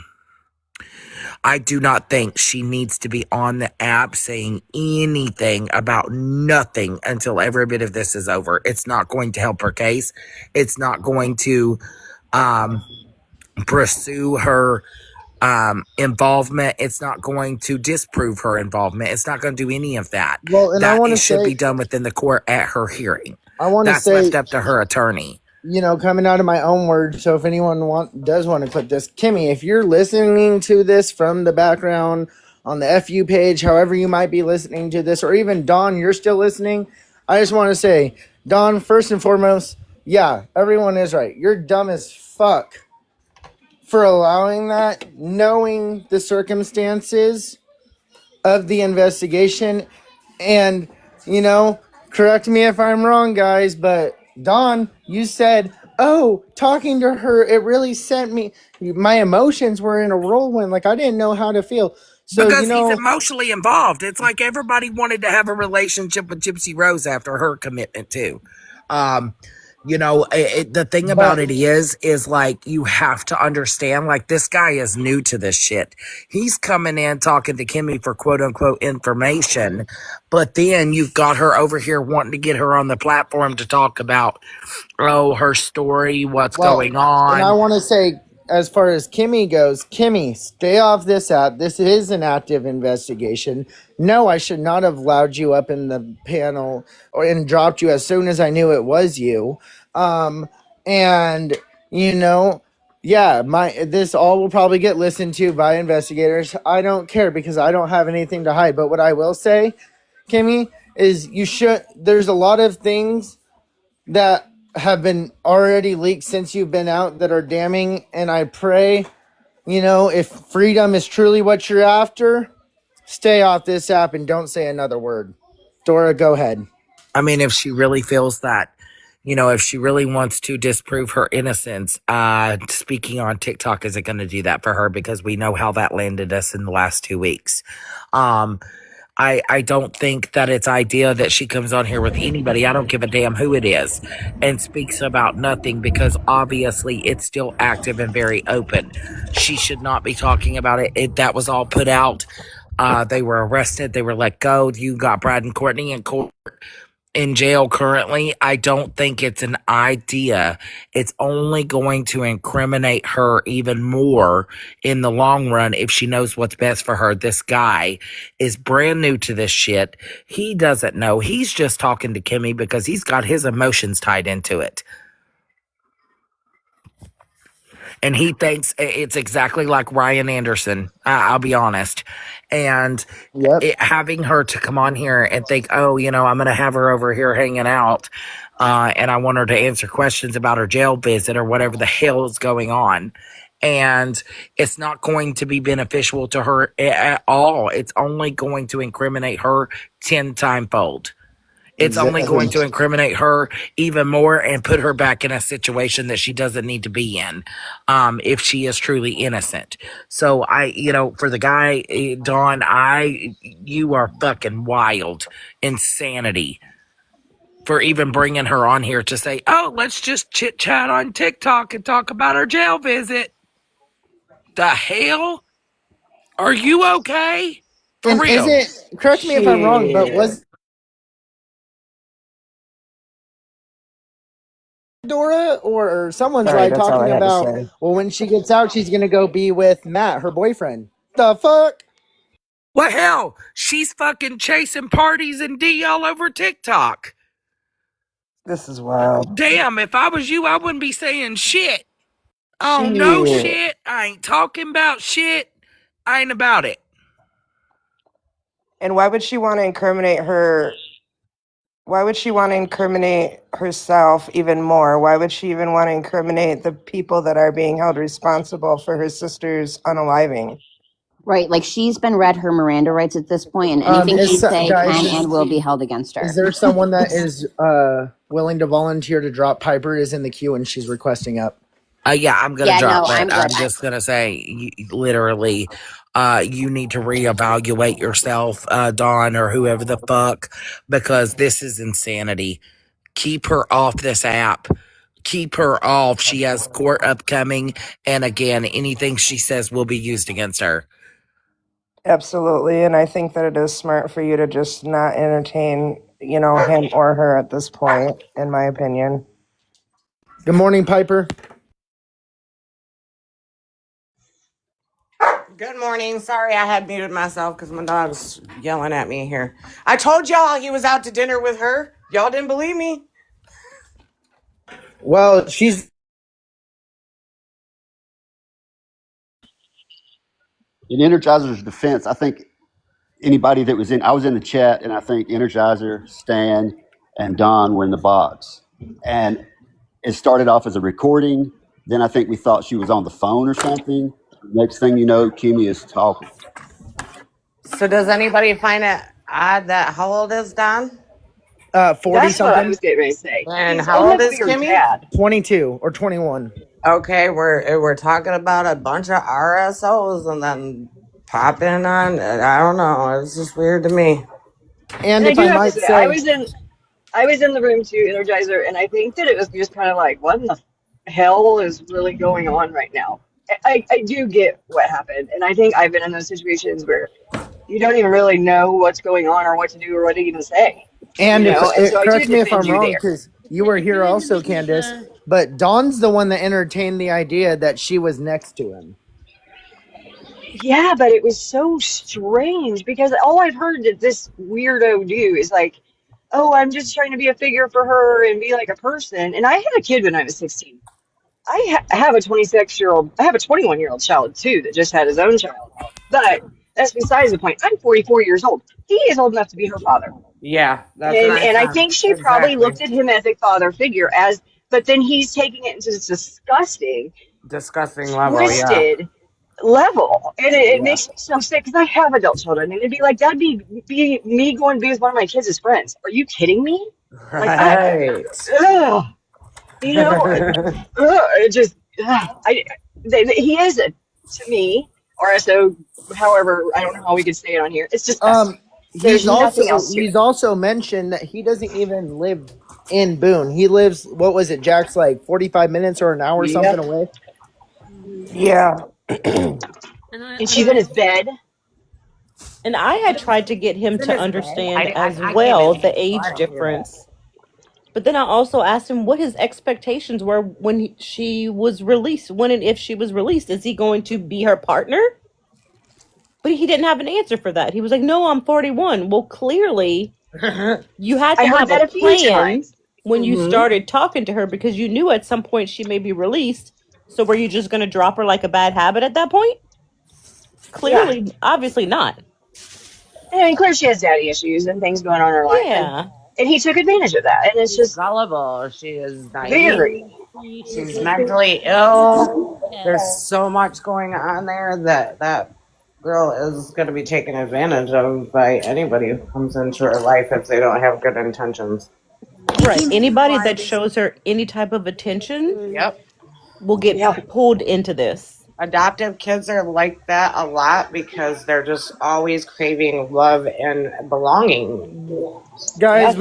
I do not think she needs to be on the app saying anything about nothing until every bit of this is over. It's not going to help her case. It's not going to pursue her involvement. It's not going to disprove her involvement. It's not going to do any of that. Well, and That it should be done within the court at her hearing. I want to That's left say, up to her attorney. you know, coming out of my own words. So if anyone does want to clip this, Kimmy, if you're listening to this from the background on the FU page, however you might be listening to this, or even Dawn, you're still listening. I just want to say, Dawn, first and foremost, yeah, everyone is right. You're dumb as fuck for allowing that, knowing the circumstances of the investigation. And, you know, correct me if I'm wrong, guys, but Dawn, you said, oh, talking to her, it really sent me, my emotions were in a whirlwind. Like, I didn't know how to feel. So, you Because he's know, emotionally involved. It's like everybody wanted to have a relationship with Gypsy Rose after her commitment too. You know, the thing about but it is like you have to understand. Like this guy is new to this shit. He's coming in talking to Kimmy for quote unquote information, but then you've got her over here wanting to get her on the platform to talk about her story, what's well, going and I on. want to say, as far as Kimmy goes, Kimmy, stay off this app. This is an active investigation. No, I should not have allowed you up in the panel and dropped you as soon as I knew it was you. And you know, yeah, this all will probably get listened to by investigators. I don't care because I don't have anything to hide. But what I will say, Kimmy, is there's a lot of things that have been already leaked since you've been out that are damning, and I pray, you know, if freedom is truly what you're after, stay off this app and don't say another word. Dora, go ahead. I mean, if she really feels that, you know, if she really wants to disprove her innocence, speaking on TikTok isn't going to do that for her because we know how that landed us in the last 2 weeks. I don't think that it's ideal that she comes on here with anybody. I don't give a damn who it is and speaks about nothing because obviously it's still active and very open. She should not be talking about it. That was all put out. They were arrested. They were let go. You got Brad and Courtney in court in jail currently. I don't think it's an idea. It's only going to incriminate her even more in the long run if she knows what's best for her. This guy is brand new to this shit. He doesn't know. He's just talking to Kimmy because he's got his emotions tied into it. And he thinks it's exactly like Ryan Anderson. I'll be honest. And Yep. having her to come on here and think, oh, you know, I'm going to have her over here hanging out. And I want her to answer questions about her jail visit or whatever the hell is going on. And it's not going to be beneficial to her at all. It's only going to incriminate her 10 time fold. It's only going to incriminate her even more and put her back in a situation that she doesn't need to be in, if she is truly innocent. So you know, for the guy, Dawn, you are fucking wild, insanity for even bringing her on here to say, oh, let's just chit chat on TikTok and talk about our jail visit. The hell? Are you okay? For And is real? it, correct me if I'm wrong, but was Dora or someone's Sorry, like that's all I talking had to about, say. well, when she gets out, she's going to go be with Matt, her boyfriend. The fuck? Well, hell, she's fucking chasing parties and D all over TikTok. This is wild. Damn, if I was you, I wouldn't be saying shit. Oh, no She shit. I ain't talking about shit. I ain't about it. And why would she want to incriminate her? Why would she want to incriminate herself even more? Why would she even want to incriminate the people that are being held responsible for her sister's unaliving? Right, like she's been read her Miranda rights at this point, and anything she say guys, can and will be held against is her. there someone that is willing to volunteer to drop? Piper is in the queue and she's requesting up. Yeah, I'm gonna Yeah, no, drop, I'm but good. I'm just gonna say, literally, you need to reevaluate yourself, Dawn, or whoever the fuck, because this is insanity. Keep her off this app. Keep her off. She has court upcoming, and again, anything she says will be used against her. Absolutely, and I think that it is smart for you to just not entertain, him or her at this point, in my opinion. Good morning, Piper. Good morning. Sorry I had muted myself because my dog's yelling at me here. I told y'all he was out to dinner with her. Y'all didn't believe me. Well, she's In Energizer's defense, I think anybody that was I was in the chat, and I think Energizer, Stan, and Don were in the box. And it started off as a recording. Then I think we thought she was on the phone or something. Next thing you know, Kimmy is talking. So does anybody find it odd that how old is Don? 40 That's what I something. was getting ready to say. And He's how in old a is weird Kimmy? dad. 22 or 21. Okay, we're talking about a bunch of RSOs and then pop in on I don't know. It's just weird to me. And And I if do I have to might say, I say, was in the room too, Energizer, and I think that it was just kind of like, what in the hell is really going on right now? I do get what happened, and I think I've been in those situations where you don't even really know what's going on or what to do or what to even say, and if and so I do correct me if defend I'm you wrong, there. because you were here also, Candace, but Dawn's the one that entertained the idea that she was next to him. Yeah, but it was so strange because all I've heard that this weirdo do is like, oh, I'm just trying to be a figure for her and be like a person. And I had a kid when I was 16. I have a 26-year-old, I have a 21-year-old child too that just had his own child. But that's besides the point. I'm 44 years old. He is old enough to be her father. Yeah, that's what I And I thought. think she probably Exactly. looked at him as a father figure but then he's taking it into this disgusting, Disgusting level, yeah. twisted level, and it Yeah. makes me so sick because I have adult children, and it'd be like that'd be me going to be with one of my kids as friends. Are you kidding me? Like Right. ugh, you know, it just he is to me, or so. However, I don't know how we could say it on here. It's disgusting. There's nothing else to He's it. also mentioned that he doesn't even live in Boone. He lives, what was it, Jack's, like 45 minutes or an hour something Yep. away. Yeah. And she's in his bed. And I had tried to get him It's in to his bed. understand as I can't well even. the I age don't hear that. difference. But then I also asked him what his expectations were when she was released. When and if she was released, is he going to be her partner? But he didn't have an answer for that. He was like, "No, I'm 41." Well, clearly, you had I to heard have a that a few plan times. when you Hmm. started talking to her because you knew at some point she may be released. So were you just going to drop her like a bad habit at that point? Yeah. Clearly, obviously not. And I mean, clearly she has daddy issues and things going on in her life, Yeah. and he took advantage of that, and it's She's just gullible. She is naive. very. She's mentally ill. There's so much going on there that that girl is going to be taken advantage of by anybody who comes into her life if they don't have good intentions. Right. Anybody that shows her any type of attention Yep. will get Yeah. pulled into this. Adoptive kids are like that a lot because they're just always craving love and belonging. Guys, Yeah.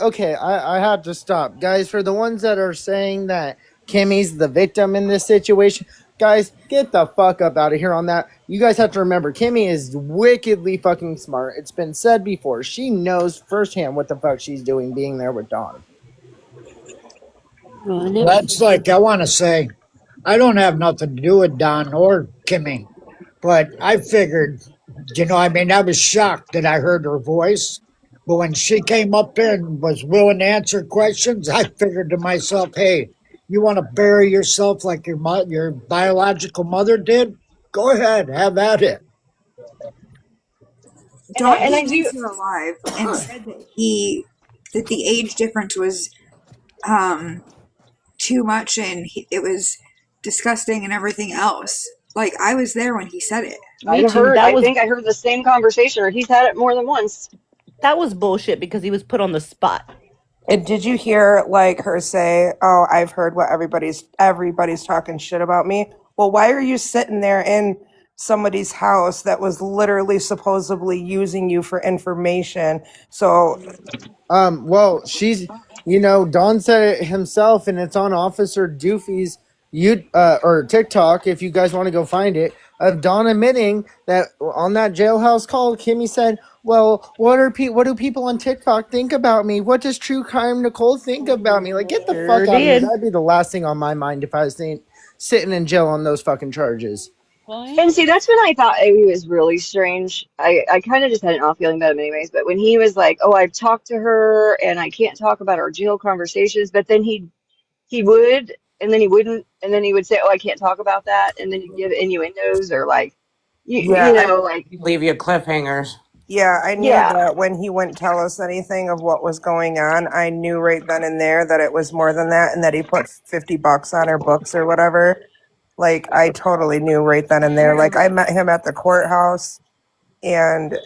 okay, I have to stop. Guys, for the ones that are saying that Kimmy's the victim in this situation, guys, get the fuck up out of here on that. You guys have to remember, Kimmy is wickedly fucking smart. It's been said before. She knows firsthand what the fuck she's doing being there with Dawn. That's like, I want to say, I don't have nothing to do with Don or Kimmy, but I figured, I mean, I was shocked that I heard her voice. But when she came up there and was willing to answer questions, I figured to myself, hey, You want to bury yourself like your biological mother did? Go ahead, have at it. Don And I came do. into a live and said that the age difference was too much and it was disgusting and everything else. Like I was there when he said it. Me too. I think I heard the same conversation, or he's had it more than once. That was bullshit because he was put on the spot. And did you hear like her say, "Oh, I've heard what everybody's talking shit about me." Well, why are you sitting there in somebody's house that was literally supposedly using you for information? So Well, Don said it himself, and it's on Officer Doofy's or TikTok if you guys want to go find it, of Don admitting that on that jailhouse call, Kimmy said, "Well, what do people on TikTok think about me? What does True Crime Nicole think about me?" Like, get the Sure fuck out of here. did. That'd be the last thing on my mind if I was sitting in jail on those fucking charges. And see, that's when I thought he was really strange. I kind of just had an off feeling about him anyways. But when he was like, "Oh, I've talked to her and I can't talk about our jail conversations," but then he would, and then he wouldn't, and then he would say, "Oh, I can't talk about that," and then he'd give innuendos or like, you yeah, know, like, Leave you cliffhangers. yeah, I knew yeah, that when he wouldn't tell us anything of what was going on. I knew right then and there that it was more than that, and that he put $50 on her books or whatever. Like I totally knew right then and there. Like I met him at the courthouse, and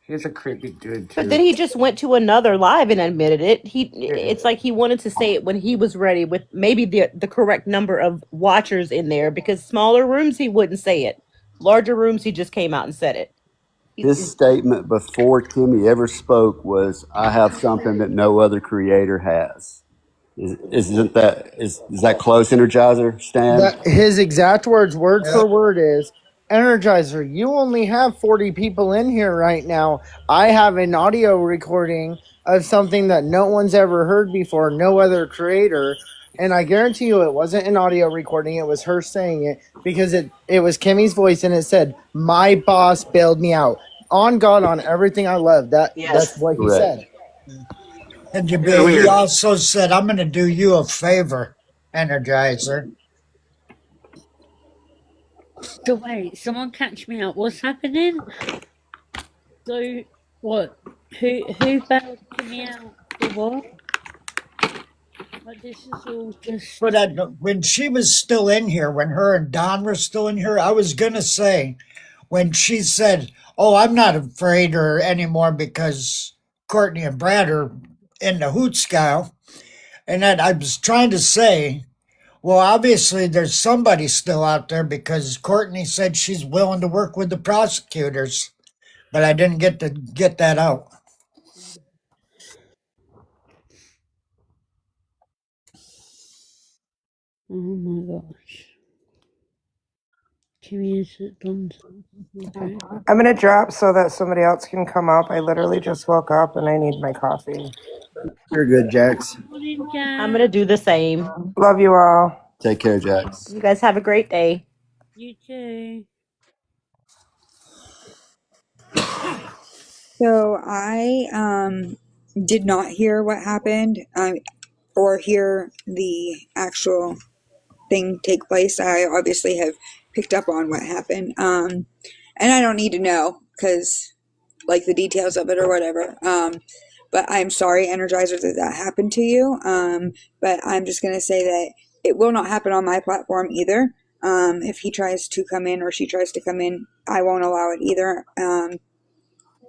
He's a creepy dude But too. then he just went to another live and admitted it. It's like he wanted to say it when he was ready with maybe the correct number of watchers in there, because smaller rooms he wouldn't say it. Larger rooms he just came out and said it. His statement before Kimmy ever spoke was, "I have something that no other creator has." Is that close, Energizer, Stan? That his exact words, word for word, is Energizer, you only have 40 people in here right now. I have an audio recording of something that no one's ever heard before, no other creator. And I guarantee you it wasn't an audio recording, it was her saying it, because it was Kimmy's voice and it said, "My boss bailed me out." On God, on everything I love. That's yes. what he Correct. said. And You're he weird. also said, "I'm going to do you a favor, Energizer." So wait, someone catch me out. What's happening? So what? Who bailed me out for what? Like this is all But just when she was still in here, when her and Don were still in here, I was going to say, when she said, "Oh, I'm not afraid or anymore because Courtney and Brad are in the hoot scow," and that I was trying to say, well, obviously there's somebody still out there because Courtney said she's willing to work with the prosecutors, but I didn't get to get that out. oh my gosh. Kimmy is done. Okay. I'm gonna drop so that somebody else can come up. I literally just woke up and I need my coffee. You're good, Jax. Morning, I'm gonna Jack. do the same. Love you all. Take care, Jax. You guys have a great day. You too. So I did not hear what happened or hear the actual thing take place. I obviously have picked up on what happened. And I don't need to know because like the details of it or whatever. But I'm sorry, Energizer, that happened to you. But I'm just going to say that it will not happen on my platform either. If he tries to come in or she tries to come in, I won't allow it either.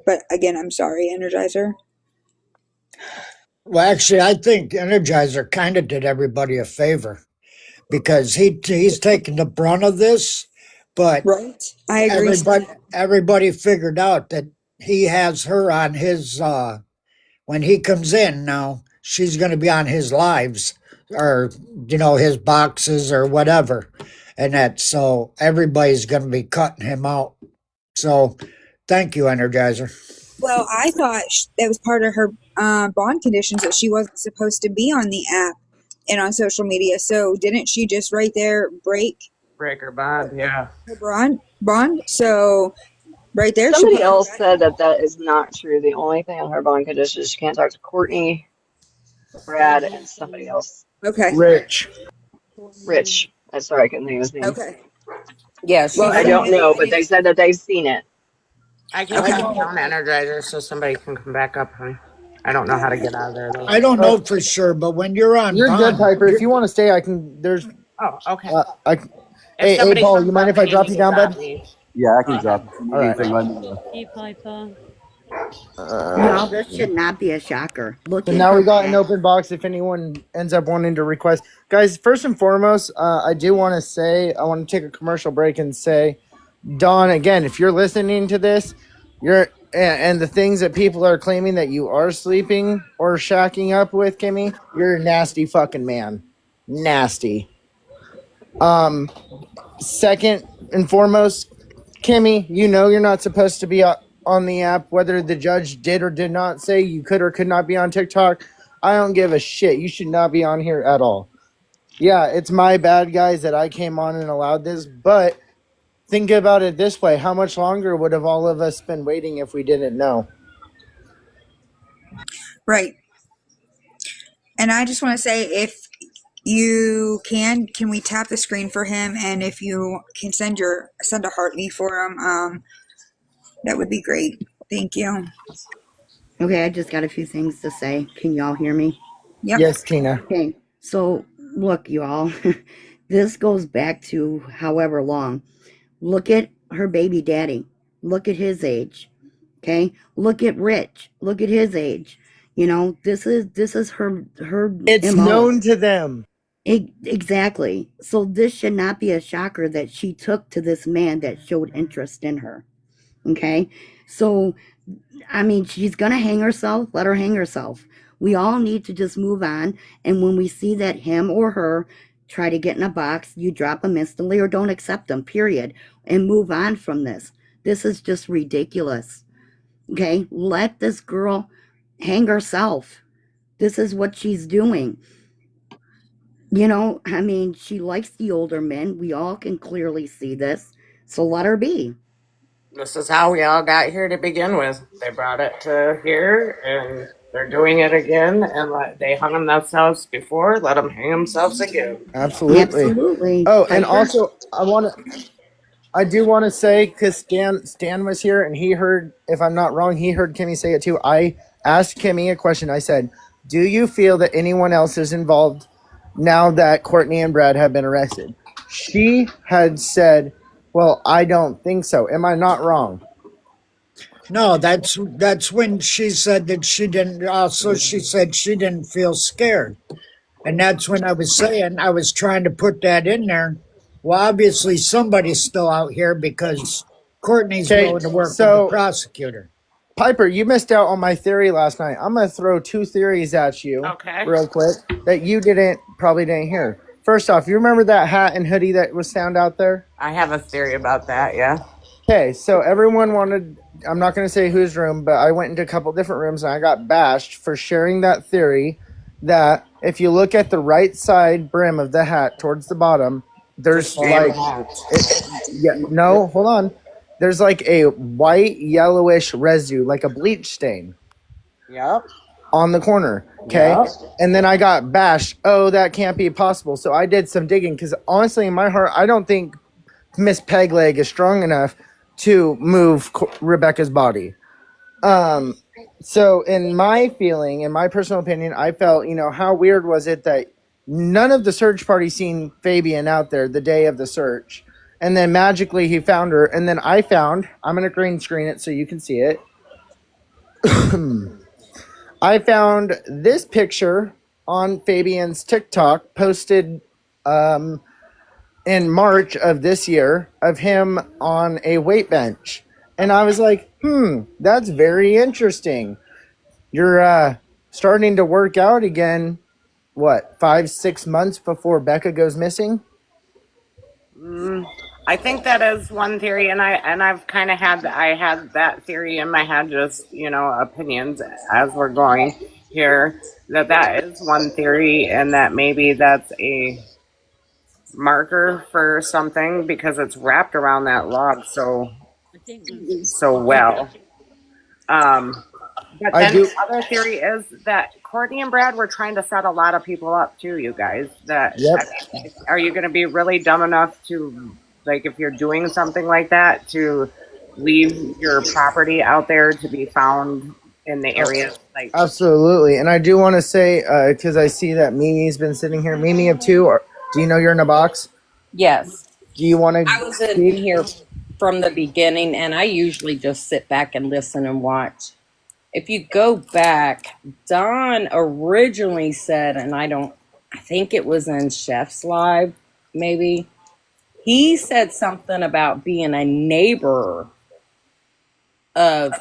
But again, I'm sorry, Energizer. Well, actually, I think Energizer kind of did everybody a favor because he's taking the brunt of this, but Right. I agree. everybody figured out that he has her on his when he comes in now, she's going to be on his lives or his boxes or whatever, and that so everybody's going to be cutting him out. So, thank you, Energizer. Well, I thought that was part of her bond conditions that she wasn't supposed to be on the app and on social media. So didn't she just right there break Breaker bond, yeah. her bond? So right there, she Somebody put else said that is not true. The only thing on her bond condition is she can't talk to Courtney, Brad, and somebody else. Okay. Rich. Rich. I'm sorry, I couldn't think of his name. Okay. Yeah, Well, she I and said don't then know, but she. they said that they've seen it. I can I okay. take don't down Energizer so somebody can come back up, honey. I don't know how to get out of there though. I don't Uh, know for sure, but when you're on you're good, bond, Piper. If you want to stay, I can. There's. Oh, okay. I. If Hey, somebody Paul. You comes mind up if I and you drop you need to down, bud? drop me, Yeah, I go can ahead. drop. If you All need right. anything, let me know. Thank you, Piper. Y'all, this should not be a shocker. Look So at now her we got an past. open box if anyone ends up wanting to request. Guys, first and foremost, I do want to say, I want to take a commercial break and say, Dawn, again, if you're listening to this, and the things that people are claiming that you are sleeping or shacking up with, Kimmy, you're a nasty fucking man. Nasty. Second and foremost, Kimmy, you know you're not supposed to be on the app, whether the judge did or did not say you could or could not be on TikTok. I don't give a shit. You should not be on here at all. Yeah, it's my bad, guys, that I came on and allowed this, but think about it this way. How much longer would have all of us been waiting if we didn't know? Right. And I just want to say, if you can we tap the screen for him? And if you can send a heart me for him, that would be great. Thank you. Okay, I just got a few things to say. Can y'all hear me? Yep. Yes, Tina. Okay, so look, y'all, this goes back to however long. Look at her baby daddy. Look at his age. Okay, look at Rich. Look at his age. You know, this is her It's mo. known to them. Exactly. So this should not be a shocker that she took to this man that showed interest in her. Okay, so I mean, she's going to hang herself. Let her hang herself. We all need to just move on. And when we see that him or her try to get in a box, you drop them instantly or don't accept them, period. And move on from this. This is just ridiculous. Okay? Let this girl hang herself. This is what she's doing. You know, I mean, she likes the older men. We all can clearly see this. So let her be. This is how we all got here to begin with. They brought it to here, and they're doing it again. And they hung themselves before. Let them hang themselves again. Absolutely. Absolutely. Oh, and Piper? also, I do want to say, because Stan was here and he heard, if I'm not wrong, he heard Kimmy say it too. I asked Kimmy a question. I said, do you feel that anyone else is involved now that Courtney and Brad have been arrested? She had said, well, I don't think so. Am I not wrong? no, that's when she said that she didn't. Also, she said she didn't feel scared, and that's when I was saying I was trying to put that in there. Well, obviously somebody's still out here because Courtney's Okay, willing to work with the so prosecutor. Piper, you missed out on my theory last night. I'm going to throw two theories at you Okay. real quick that you probably didn't hear. First off, you remember that hat and hoodie that was found out there? I have a theory about that, yeah. Okay, so everyone wanted, I'm not going to say whose room, but I went into a couple different rooms and I got bashed for sharing that theory that if you look at the right side brim of the hat towards the bottom, It's there's the same like, hat. no, hold on. There's like a white, yellowish residue, like a bleach stain Yep. on the corner. Okay. Yep. And then I got bashed. Oh, that can't be possible. So I did some digging because honestly, in my heart, I don't think Miss Pegleg is strong enough to move Rebecca's body. So in my feeling, in my personal opinion, I felt, how weird was it that none of the search party seen Fabian out there the day of the search. And then magically he found her. And then I'm going to green screen it so you can see it. I found this picture on Fabian's TikTok posted in March of this year of him on a weight bench. And I was like, that's very interesting. You're starting to work out again, what, 5-6 months before Becca goes missing? I think that is one theory, and I've kind of had that theory in my head, just opinions as we're going here. That is one theory, and that maybe that's a marker for something because it's wrapped around that log so I think well. But I then the do. other theory is that Courtney and Brad were trying to set a lot of people up too, you guys. That Yep. are you going to be really dumb enough to, like, if you're doing something like that, to leave your property out there to be found in the area? Like, Absolutely. And I do want to say, because I see that Mimi's been sitting here. Mimi of two, do you know you're in a box? Yes, Do you want to I was in speak? here from the beginning, and I usually just sit back and listen and watch. If you go back, Don originally said, and I think it was in Chef's Live, maybe. He said something about being a neighbor of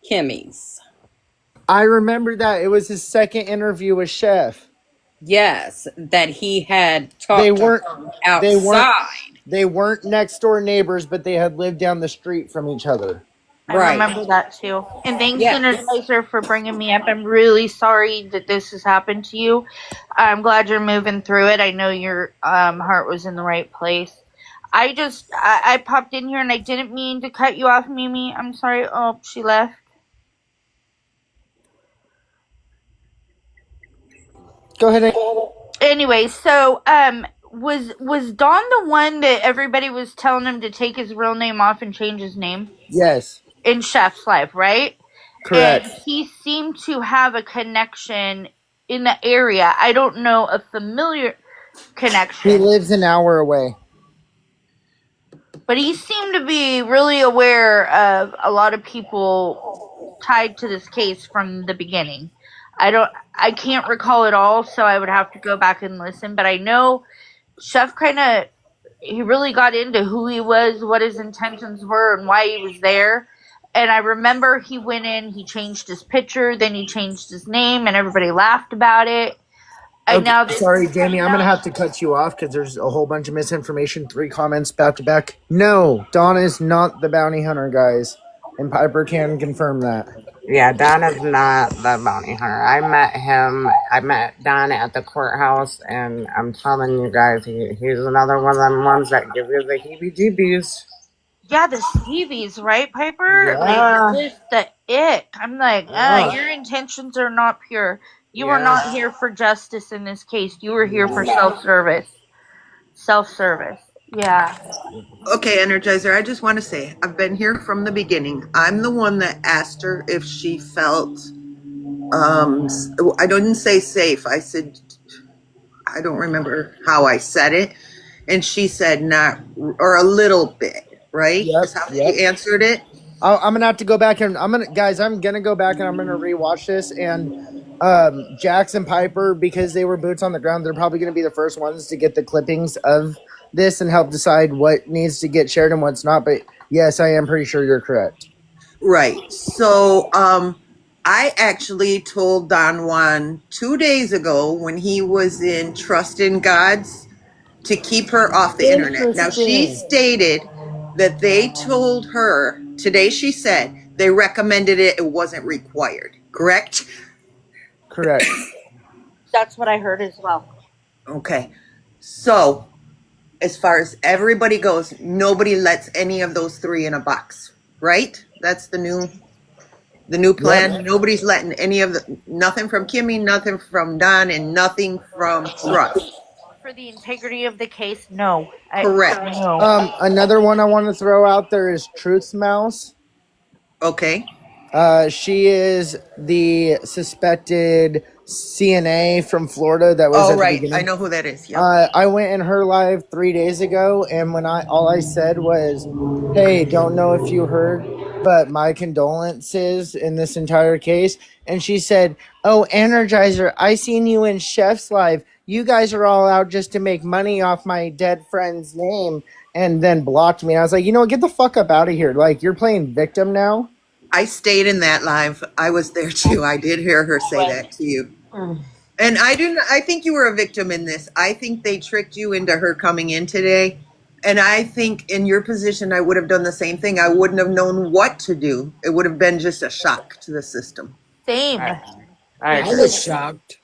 Kimmy's. I remember that. It was his second interview with Chef. Yes, that he had They talked to weren't her they weren't outside. they weren't next door neighbors, but they had lived down the street from each other. I Right. remember that too. And thanks, Yes. Energizer, for bringing me up. I'm really sorry that this has happened to you. I'm glad you're moving through it. I know your heart was in the right place. I popped in here and I didn't mean to cut you off, Mimi. I'm sorry. Oh, she left. Go ahead. Anyway, so was Don the one that everybody was telling him to take his real name off and change his name Yes, in Chef's Life, right? And correct. he seemed to have a connection in the area. I don't know, a familiar He connection, lives an hour away. but he seemed to be really aware of a lot of people tied to this case from the beginning. I can't recall it all, so I would have to go back and listen, but I know Chef he really got into who he was, what his intentions were, and why he was there. And I remember he went in, he changed his picture, then he changed his name, and everybody laughed about it. And Okay, now this sorry, is Jamie. I'm gonna have to cut you off because there's a whole bunch of misinformation. 3 comments back to back. No, Don is not the bounty hunter, guys, and Piper can confirm that. yeah, Don is not the bounty hunter. I met him. I met Don at the courthouse, and I'm telling you guys, he's another one of them ones that give you the heebie-jeebies. yeah, the Stevies, right, Piper? Like Yeah, just the ick. I'm like, yeah, your intentions are not pure. You were yeah. not here for justice in this case. You were here for self-service. Self-service. Yeah. Okay, Energizer, I just want to say I've been here from the beginning. I'm the one that asked her if she felt, I didn't say safe. I said, I don't remember how I said it. And she said not, or a little bit, right? Yep, Is how yep. she answered it. I'm gonna have to go back and I'm gonna go back and I'm gonna rewatch this and Jackson Piper, because they were boots on the ground, they're probably gonna be the first ones to get the clippings of this and help decide what needs to get shared and what's not. But yes, I am pretty sure you're correct. Right. So, I actually told Don Juan 2 days ago when he was in Trust in God's to keep her off the internet. Now, she Interesting. stated that they told her today, she said they recommended it, it wasn't required. Correct? Correct. That's what I heard as well. Okay. So, as far as everybody goes, nobody lets any of those 3 in a box, right? That's the new plan. Yep. Nobody's letting any of nothing from Kimmy, nothing from Don, and nothing from Trust. For the integrity of the case, no. Correct. No. Another one I want to throw out there is Truth's Mouse. Okay. She is the suspected CNA from Florida that was Oh, at the right. I beginning. know who that is. Yep. I went in her live 3 days ago, and when all I said was, "Hey, don't know if you heard, but my condolences in this entire case." And she said, "Oh, Energizer, I seen you in Chef's Live. You guys are all out just to make money off my dead friend's name," and then blocked me. And I was like, get the fuck up out of here! Like, you're playing victim now. I stayed in that live. I was there too. I did hear her say that to you. And I think you were a victim in this. I think they tricked you into her coming in today. And I think in your position, I would have done the same thing. I wouldn't have known what to do. It would have been just a shock to the system. Same. I I was shocked.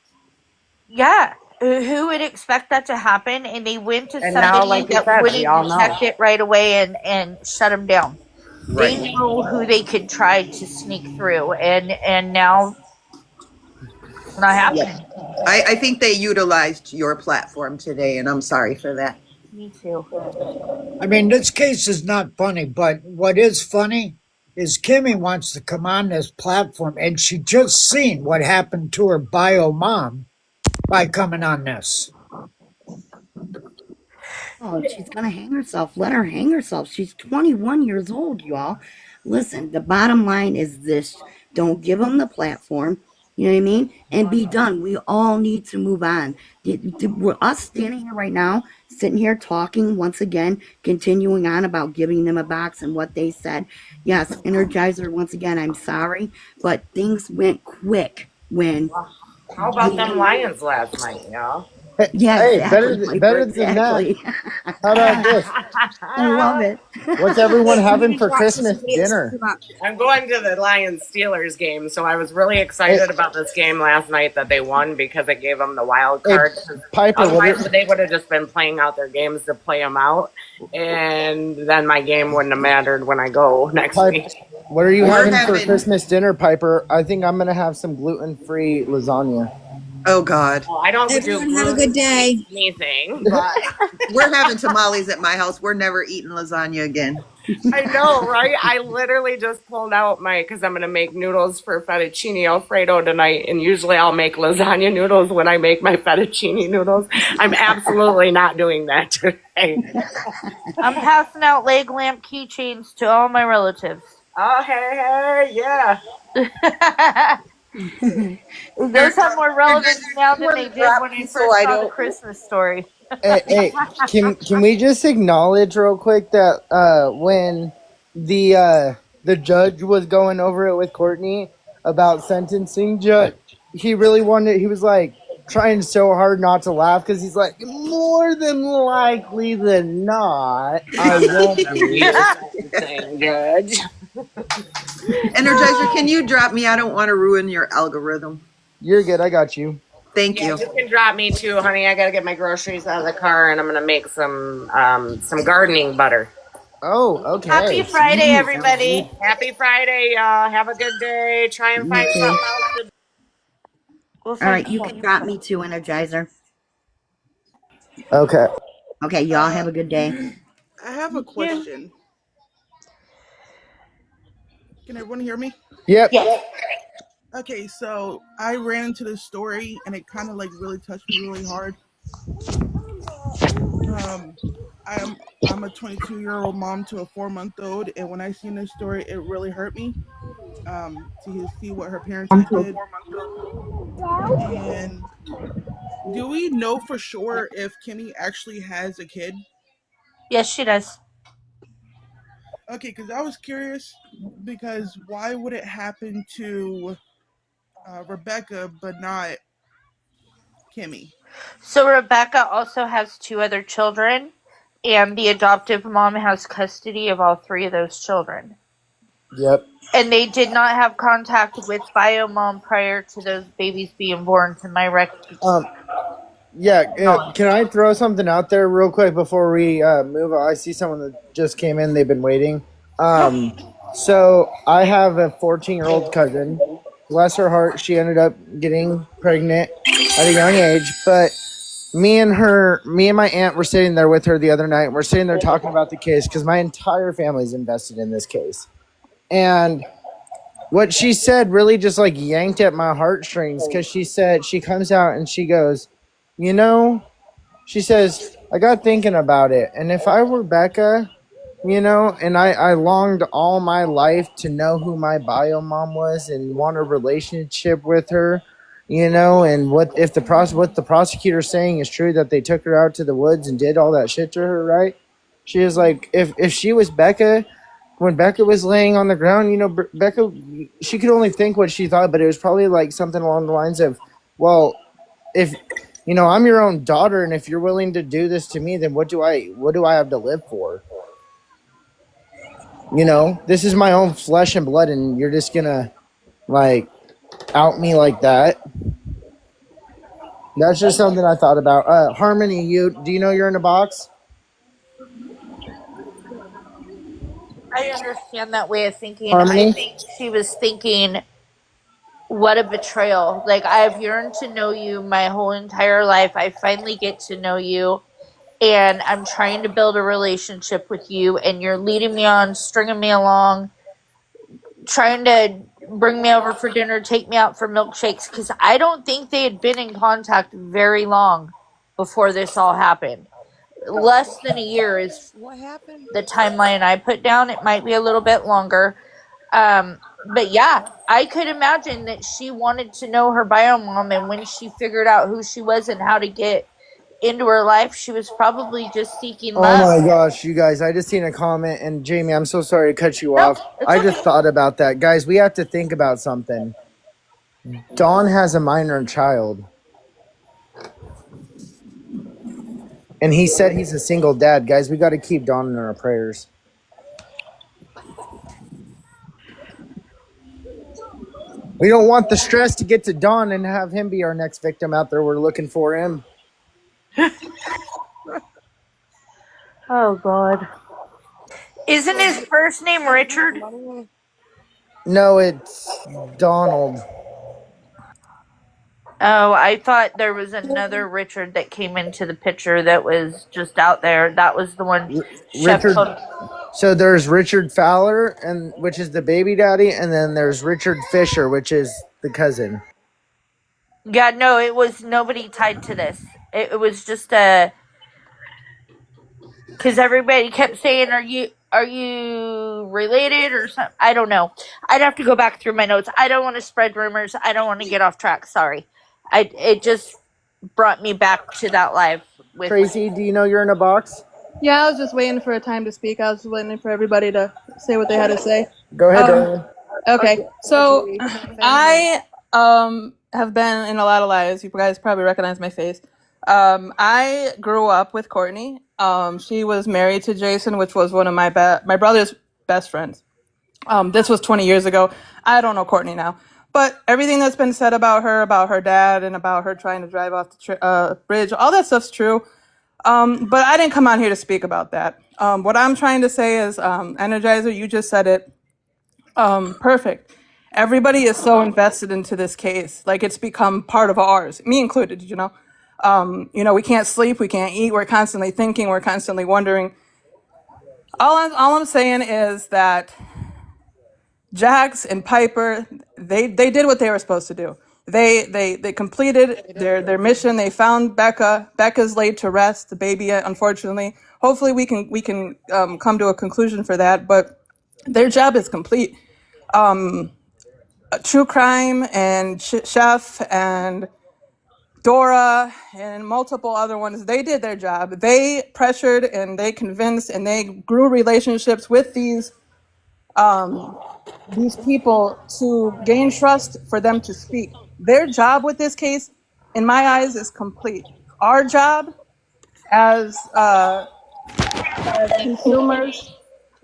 Yeah. Who would expect that to happen? And they went to And now, somebody like you that said, we wouldn't all know. detect it right away and shut them down. They Right. knew who they could try to sneak through, and now it's not Yep. happening. I think they utilized your platform today, and I'm sorry for that. Me too. I mean, this case is not funny, but what is funny is Kimmy wants to come on this platform, and she just seen what happened to her bio mom by coming on this. Oh, she's gonna hang herself. Let her hang herself. She's 21 years old, y'all. Listen, the bottom line is this: don't give them the platform. You know what I mean? And be done. We all need to move on. We're us standing here right now, sitting here talking once again, continuing on about giving them a box and what they said. Yes, Energizer. Once again, I'm sorry, but things went quick when. How about them Lions last night, y'all? Hey, Yeah, hey, exactly, Piper. better than that. Exactly. How about this? I love it. What's everyone Wait, you having need to for talk to Christmas somebody else dinner? come up. I'm going to the Lions Steelers game, so I was really Hey, excited about this game last night that they won because it gave them the wild hey, card. 'Cause Piper, otherwise, they would have just been playing out their games to play them out, and then my game wouldn't have mattered when I go next week. what are you We're having for having. Christmas dinner, Piper? I think I'm gonna have some gluten-free lasagna. Oh God. Well, I don't do Everyone have a good gluten-free day. anything, but We're having tamales at my house. We're never eating lasagna again. I know, right? I literally just pulled out because I'm going to make noodles for fettuccine alfredo tonight, and usually I'll make lasagna noodles when I make my fettuccine noodles. I'm absolutely not doing that today. I'm passing out leg lamp keychains to all my relatives. Oh, hey, yeah. Those have more relevance now You than want they to did drop when me I so first I saw the don't. Christmas story. Hey, can we just acknowledge real quick that when the judge was going over it with Courtney about sentencing, judge, he really wanted. He was like trying so hard not to laugh because he's like, more than likely than not, I I'm not won't going to be be. your sentencing judge. Energizer, can you drop me? I don't want to ruin your algorithm. You're good. I got you. Thank Yeah, you. you can drop me too, honey. I got to get my groceries out of the car, and I'm going to make some gardening butter. Oh, Happy okay. Friday, Sweet. Sounds good. everybody. Happy Friday, y'all. Have a good day. Try and You find too. something else to do. We'll All find right, you can drop me too, Energizer. Okay. Okay, y'all have a good day. I have a you. question. Can everyone hear me? Yep. Yes. Okay, so I ran into this story and it kind of like really touched me really hard. Um, I'm I'm a 22-year-old mom to a 4-month-old, and when I seen this story, it really hurt me. To see what her parents had did, and do we know for sure if Kimmy actually has a kid? Yes, she does. Okay, because I was curious because why would it happen to Rebecca but not Kimmy? So Rebecca also has two other children, and the adoptive mom has custody of all three of those children. Yep. And they did not have contact with bio mom prior to those babies being born, to my Um. Yeah, knowledge. can I throw something out there real quick before we move on? I see someone that just came in. They've been waiting. Yeah. So I have a 14-year-old cousin. Bless her heart, she ended up getting pregnant at a young age. But me and my aunt were sitting there with her the other night. And we're sitting there talking about the case because my entire family's invested in this case. And what she said really just like yanked at my heartstrings because she said, she comes out and she goes, you know, she says, I got thinking about it. And if I were Becca, and I longed all my life to know who my bio mom was and want a relationship with her, and what the prosecutor's saying is true, that they took her out to the woods and did all that shit to her, right? She was like, if she was Becca, when Becca was laying on the ground, Becca, she could only think what she thought, but it was probably like something along the lines of, well, if I'm your own daughter, and if you're willing to do this to me, then what do I have to live for? This is my own flesh and blood, and you're just gonna like out me like that. That's just something I thought about. Harmony, do you know you're in a box? I understand that way of thinking. I Harmony? think she was thinking, what a betrayal. Like, I've yearned to know you my whole entire life. I finally get to know you, and I'm trying to build a relationship with you, and you're leading me on, stringing me along, trying to bring me over for dinner, take me out for milkshakes, because I don't think they had been in contact very long before this all happened. Less than a year is What happened? the timeline I put down. It might be a little bit longer. But yeah, I could imagine that she wanted to know her bio mom, and when she figured out who she was and how to get into her life, she was probably just seeking Oh love. my gosh, you guys, I just seen a comment, and Jamie, I'm so sorry to cut you No, off. it's I just okay. thought about that. Guys, we have to think about something. Dawn has a minor child, and he said he's a single dad. Guys, we got to keep Dawn in our prayers. We don't want the stress to get to Dawn and have him be our next victim out there. We're looking for him. Oh God. Isn't So his first name so do you have Richard? money? No, it's Donald. Oh, I thought there was another Richard that came into the picture that was just out there. That was the one Chef Richard. told. So there's Richard Fowler, and which is the baby daddy, and then there's Richard Fisher, which is the cousin. Yeah, no, it was nobody tied to this. It was just a, because everybody kept saying, are you related or something? I don't know. I'd have to go back through my notes. I don't want to spread rumors. I don't want to get off track. Sorry. It just brought me back to that live with. Tracy, do you know you're in a box? Yeah, I was just waiting for a time to speak. I was waiting for everybody to say what they had to say. Go ahead, Um, Darwin. okay, so Julie, same here. I have been in a lot of lives. You guys probably recognize my face. I grew up with Courtney. She was married to Jason, which was one of my brother's best friends. This was 20 years ago. I don't know Courtney now, but everything that's been said about her dad, and about her trying to drive off the bridge, all that stuff's true. But I didn't come out here to speak about that. What I'm trying to say is, Energizer, you just said it perfect. Everybody is so invested into this case, like it's become part of ours, me included. We can't sleep, we can't eat, we're constantly thinking, we're constantly wondering. All I'm saying is that Jax and Piper, they did what they were supposed to do. They completed their mission. They found Becca. Becca's laid to rest. The baby, unfortunately. Hopefully, we can come to a conclusion for that. But their job is complete. True Crime and Chef and Dora and multiple other ones, they did their job. They pressured and they convinced and they grew relationships with these people to gain trust for them to speak. Their job with this case, in my eyes, is complete. Our job as consumers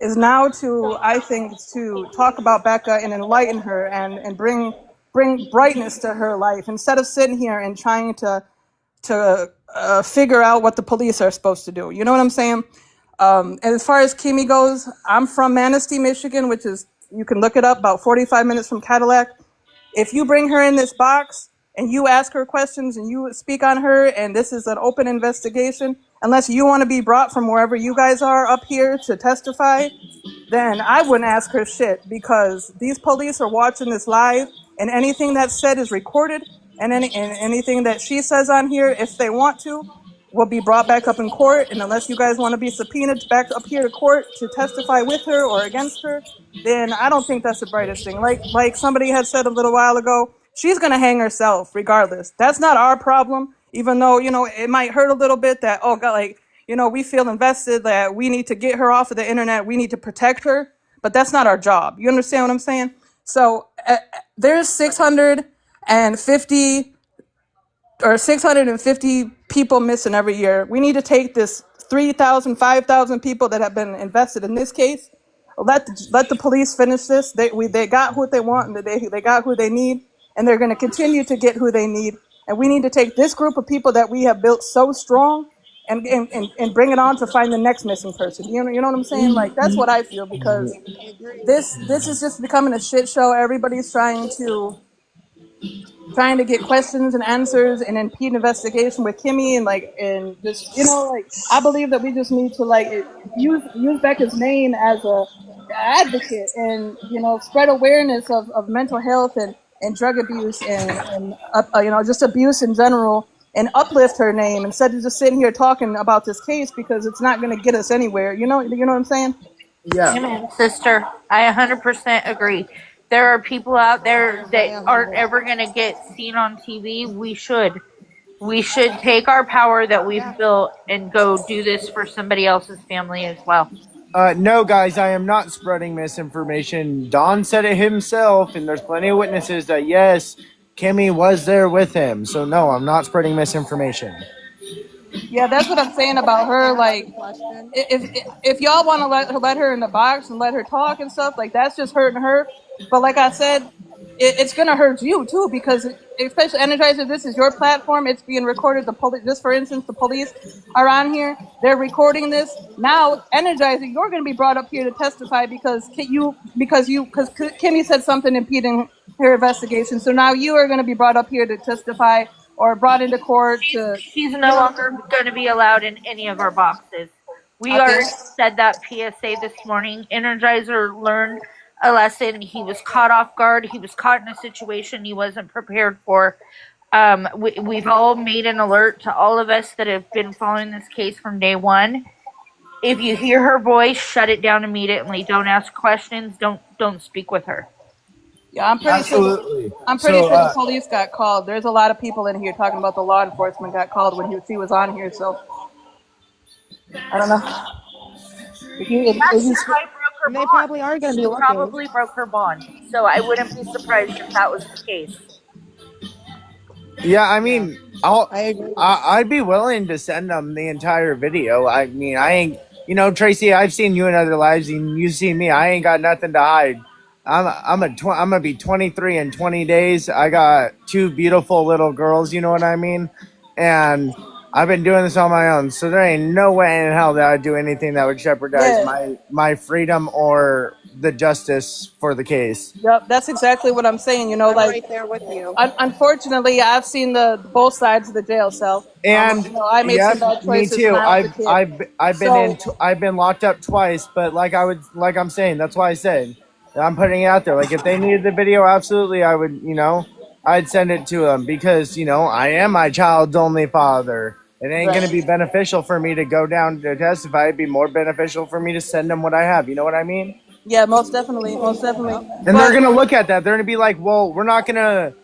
is now to, I think, to talk about Becca and enlighten her and bring brightness to her life, instead of sitting here and trying to figure out what the police are supposed to do. You know what I'm saying? And as far as Kimi goes, I'm from Manistee, Michigan, which is, you can look it up, about 45 minutes from Cadillac. If you bring her in this box and you ask her questions and you speak on her, and this is an open investigation, unless you want to be brought from wherever you guys are up here to testify, then I wouldn't ask her shit, because these police are watching this live, and anything that's said is recorded, and anything that she says on here, if they want to, will be brought back up in court. And unless you guys want to be subpoenaed back up here to court to testify with her or against her, then I don't think that's the brightest thing. Like somebody had said a little while ago, she's gonna hang herself regardless. That's not our problem. Even though, it might hurt a little bit that, oh God, we feel invested, that we need to get her off of the internet, we need to protect her, but that's not our job. You understand what I'm saying? So there's 650 people missing every year. We need to take this 3,000, 5,000 people that have been invested in this case. Let the police finish this. They got who they want, and they got who they need, and they're going to continue to get who they need. And we need to take this group of people that we have built so strong and bring it on to find the next missing person. You know what I'm saying? Like that's what I feel, because I agree. this is just becoming a shit show. Everybody's trying to get questions and answers and impede investigation with Kimmy, and and just I believe that we just need to use Becca's name as a advocate, and spread awareness of mental health and drug abuse and just abuse in general, and uplift her name instead of just sitting here talking about this case, because it's not going to get us anywhere. You know what I'm saying? Yeah. Amen, sister. I 100% agree. There are people out there that aren't ever going to get seen on TV. We should take our power that we've built and go do this for somebody else's family as well. No, guys, I am not spreading misinformation. Don said it himself, and there's plenty of witnesses that yes, Kimmy was there with him. So no, I'm not spreading misinformation. Yeah, that's what I'm saying about her. I have a Like, question. if y'all want to let her in the box and let her talk and stuff, like that's just hurting her. But like I said, it's gonna hurt you too, because especially Energizer, this is your platform. It's being recorded. The police, just for instance, the police are on here. They're recording this now. Energizer, you're gonna be brought up here to testify because Kimmy said something impeding her investigation. So now you are gonna be brought up here to testify or brought into court to, She's you no know. longer going to be allowed in any of our boxes. We Okay. already said that PSA this morning. Energizer learned a lesson. He was caught off guard. He was caught in a situation he wasn't prepared for. We've all made an alert to all of us that have been following this case from day one. If you hear her voice, shut it down immediately. Don't ask questions. Don't speak with her. Yeah, I'm pretty sure. Absolutely. I'm pretty So sure the police got called. There's a lot of people in here talking about the law enforcement got called when she was on here. So I don't know if That's you. probably broke her And they bond. probably are going to be She looking. probably broke her bond. So I wouldn't be surprised if that was the case. yeah, I Yeah, mean, I'll I agree. I'd be willing to send them the entire video. I mean, I ain't, Tracy. I've seen you in other lives, and you see me. I ain't got nothing to hide. I'm gonna be 23 in 20 days. I got two beautiful little girls. You know what I mean? And I've been doing this on my own, so there ain't no way in hell that I'd do anything that would jeopardize Yeah. my freedom or the justice for the case. Yep. That's exactly what I'm saying. I'm right there with you. Unfortunately, I've seen the both sides of the jail cell. And I made yep, some bad me choices when too. I was a kid. I've been So I've been locked up twice, but like I'm saying, that's why I said I'm putting it out there. Like if they needed the video, absolutely, I would. I'd send it to them because I am my child's only father. It ain't gonna be right. beneficial for me to go down to testify. It'd be more beneficial for me to send them what I have. You know what I mean? Yeah, most definitely, most definitely. And they're But gonna look at that. They're gonna be like, "Well, we're not gonna,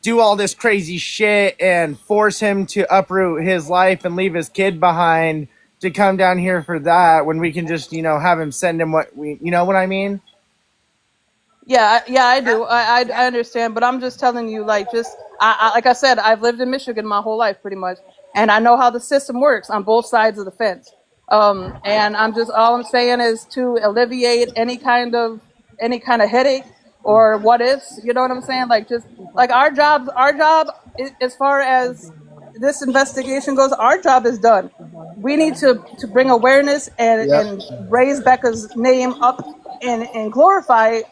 do all this crazy shit and force him to uproot his life and leave his kid behind to come down here for that when we can just, have him send him what we, you know what I mean?" yeah, yeah, I do. I understand, but I'm just telling you, like I said, I've lived in Michigan my whole life, pretty much, and I know how the system works on both sides of the fence. And all I'm saying is to alleviate any kind of headache or what ifs. You know what I'm saying? Like just like our job, as far as this investigation goes, our job is done. We need to bring awareness Yep. and raise Becca's name up and glorify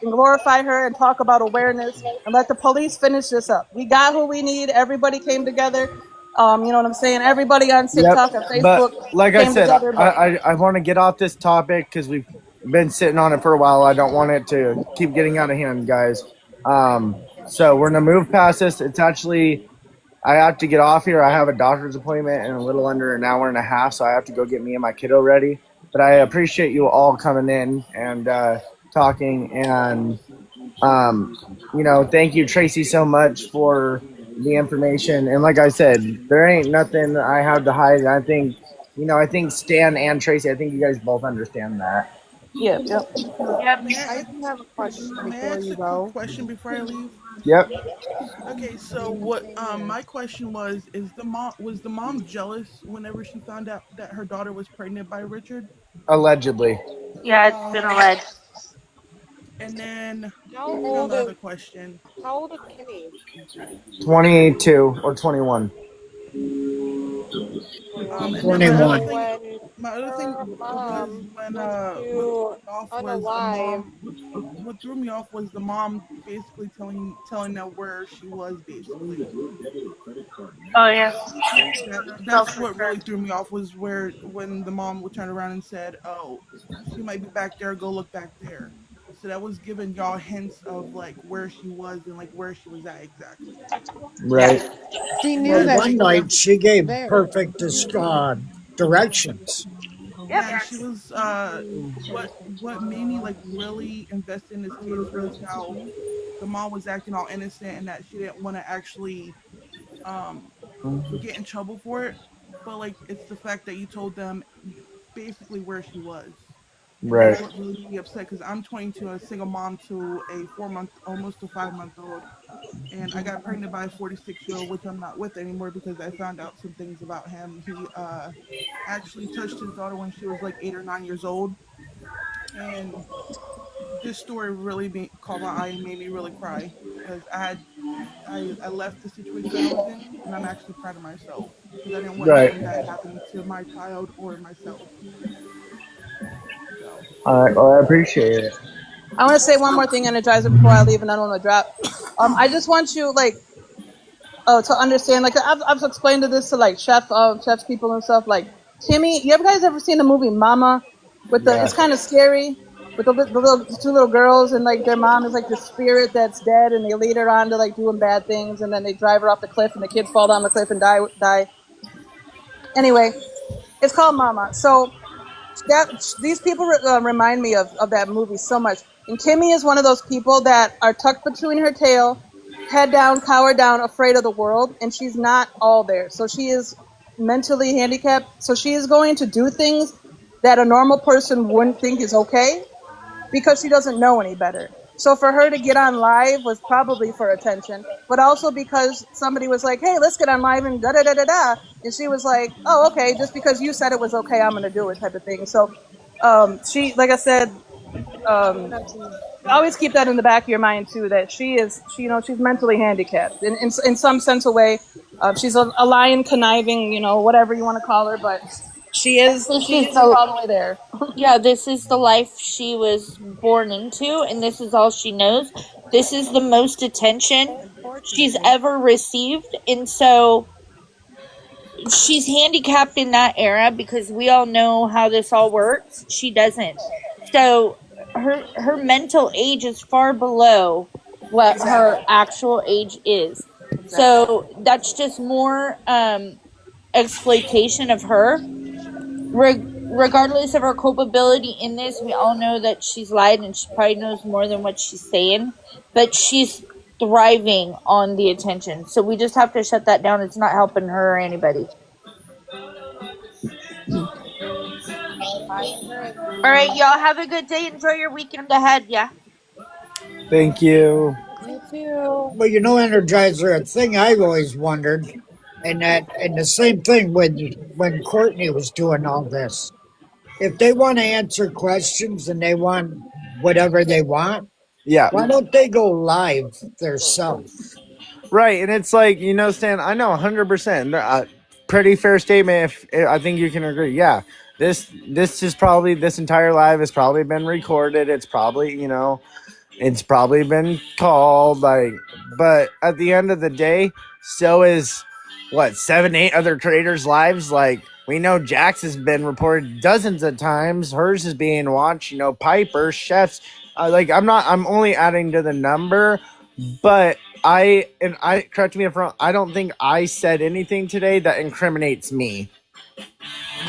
her and talk about awareness and let the police finish this up. We got who we need. Everybody came together. You know what I'm saying? Everybody on Yep. TikTok and But Facebook like I came said, together. But I want to get off this topic because we've been sitting on it for a while. I don't want it to keep getting out of hand, guys. So we're gonna move past this. It's actually I have to get off here. I have a doctor's appointment in a little under an hour and a half, so I have to go get me and my kiddo ready. But I appreciate you all coming in and talking, and thank you, Tracy, so much for the information. And like I said, there ain't nothing I have to hide. I think Stan and Tracy, I think you guys both understand that. yeah, yeah. Yep. May I I do have a question may I before ask you a quick go. question before I leave? Yep, Okay, so what my question is the mom jealous whenever she found out that her daughter was pregnant by Richard? allegedly. Yeah, it's been alleged. And then How here's old another is question. how old is Kimmy? 22 or 21. I'm And then my other 21. thing, when my other her thing was mom when went what threw to me off was the unalive. mom. What threw me off was the mom basically telling them where she was basically. Oh yeah, That's what really threw me off was where when the mom would turn around and said, "Oh, she might be back there. Go look back there." So that was giving y'all hints of like where she was and like where she was at exactly. yeah. Right. She And knew Well, then that one she night was she gave there. perfect directions. Yep. yeah, and she was what made me like really invest in this case was how the mom was acting all innocent and that she didn't want to actually um get in trouble for it, but like it's the fact that you told them basically where she was. And Right. that's what really made me upset because I'm 22, a single mom to a 4 month, almost a 5 month old, and I got pregnant by a 46-year-old, which I'm not with anymore because I found out some things about him. He actually touched his daughter when she was like 8 or 9 years old, and this story really caught my eye and made me really cry because I left the situation I was in, and I'm actually proud of myself because I didn't want Right. nothing bad happening to my child or myself. So All right. Well, I appreciate it. I want to say one more thing, Energizer, before I leave, and I don't want to drop. I just want you, like, to understand. Like, I've explained to this to like chefs people and stuff. Like, Timmy, you ever guys ever seen the movie Mama? With the, Yeah. it's kind of scary with the two little girls, and like their mom is like the spirit that's dead, and they lead her on to like doing bad things, and then they drive her off the cliff, and the kids fall down the cliff and die. Anyway, it's called Mama. So that these people remind me of that movie so much. And Kimmy is one of those people that are tucked between her tail, head down, cower down, afraid of the world, and she's not all there. So she is mentally handicapped. So she is going to do things that a normal person wouldn't think is okay because she doesn't know any better. So for her to get on live was probably for attention, but also because somebody was like, "Hey, let's get on live and da da da da da," and she was like, "Oh, okay, just because you said it was okay, I'm gonna do it," type of thing. So, she, like I said, um, always keep that in the back of your mind too. That she's mentally handicapped in some sense of way. She's a lion conniving, whatever you want to call her, but This she is isn't the all the way there. yeah. This is the life she was born into, and this is all she knows. This is the most attention she's Unfortunately. ever received, and so she's handicapped in that era because we all know how this all works. She doesn't. So her mental age is far below what Exactly. her actual age is. Exactly. So that's just more exploitation of her. Regardless of her culpability in this, we all know that she's lied and she probably knows more than what she's saying. But she's thriving on the attention. So we just have to shut that down. It's not helping her or anybody. I agree. All right, y'all have a good day. Enjoy your weekend ahead. Yeah. Thank you. You too. Well, Energizer, a thing I've always wondered, and the same thing when Courtney was doing all this. If they want to answer questions and they want whatever they want, Yeah. why don't they go live themselves? Right. And it's like, Stan, I know 100%. Pretty fair statement. If I think you can agree. Yeah. This is probably, this entire live has probably been recorded. It's probably, it's probably been called, like, but at the end of the day, so is what, 7, 8 other traders' lives. Like, we know Jax has been reported dozens of times. Hers is being watched. Piper, chefs. I'm only adding to the number, but I correct me if I'm wrong. I don't think I said anything today that incriminates me.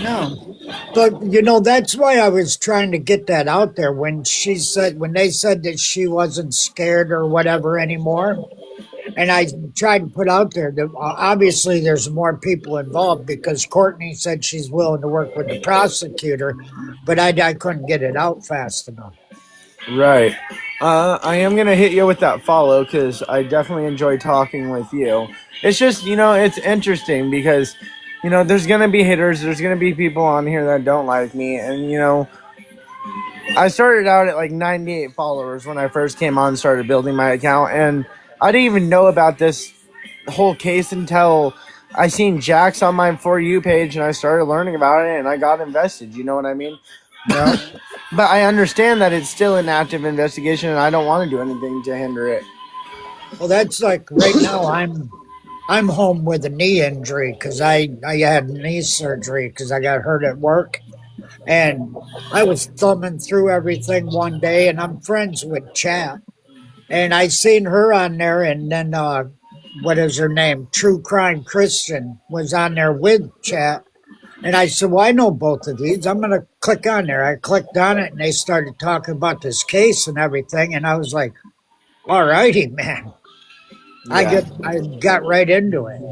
No. But that's why I was trying to get that out there when they said that she wasn't scared or whatever anymore. And I tried to put out there that obviously there's more people involved because Courtney said she's willing to work with the prosecutor, but I couldn't get it out fast enough. Right. I am gonna hit you with that follow because I definitely enjoy talking with you. It's just it's interesting because there's gonna be haters. There's gonna be people on here that don't like me, and I started out at like 98 followers when I first came on and started building my account, and I didn't even know about this whole case until I seen Jax on my For You page, and I started learning about it, and I got invested. You know what I mean? Yeah. But I understand that it's still an active investigation, and I don't want to do anything to hinder it. Well, that's like right now. I'm home with a knee injury because I had knee surgery because I got hurt at work, and I was thumbing through everything one day, and I'm friends with Chat, and I seen her on there, and then what is her name? True Crime Christian was on there with Chat. And I said, well, I know both of these. I'm going to click on there. I clicked on it and they started talking about this case and everything. And I was like, all righty, man. Yeah. I got right into it.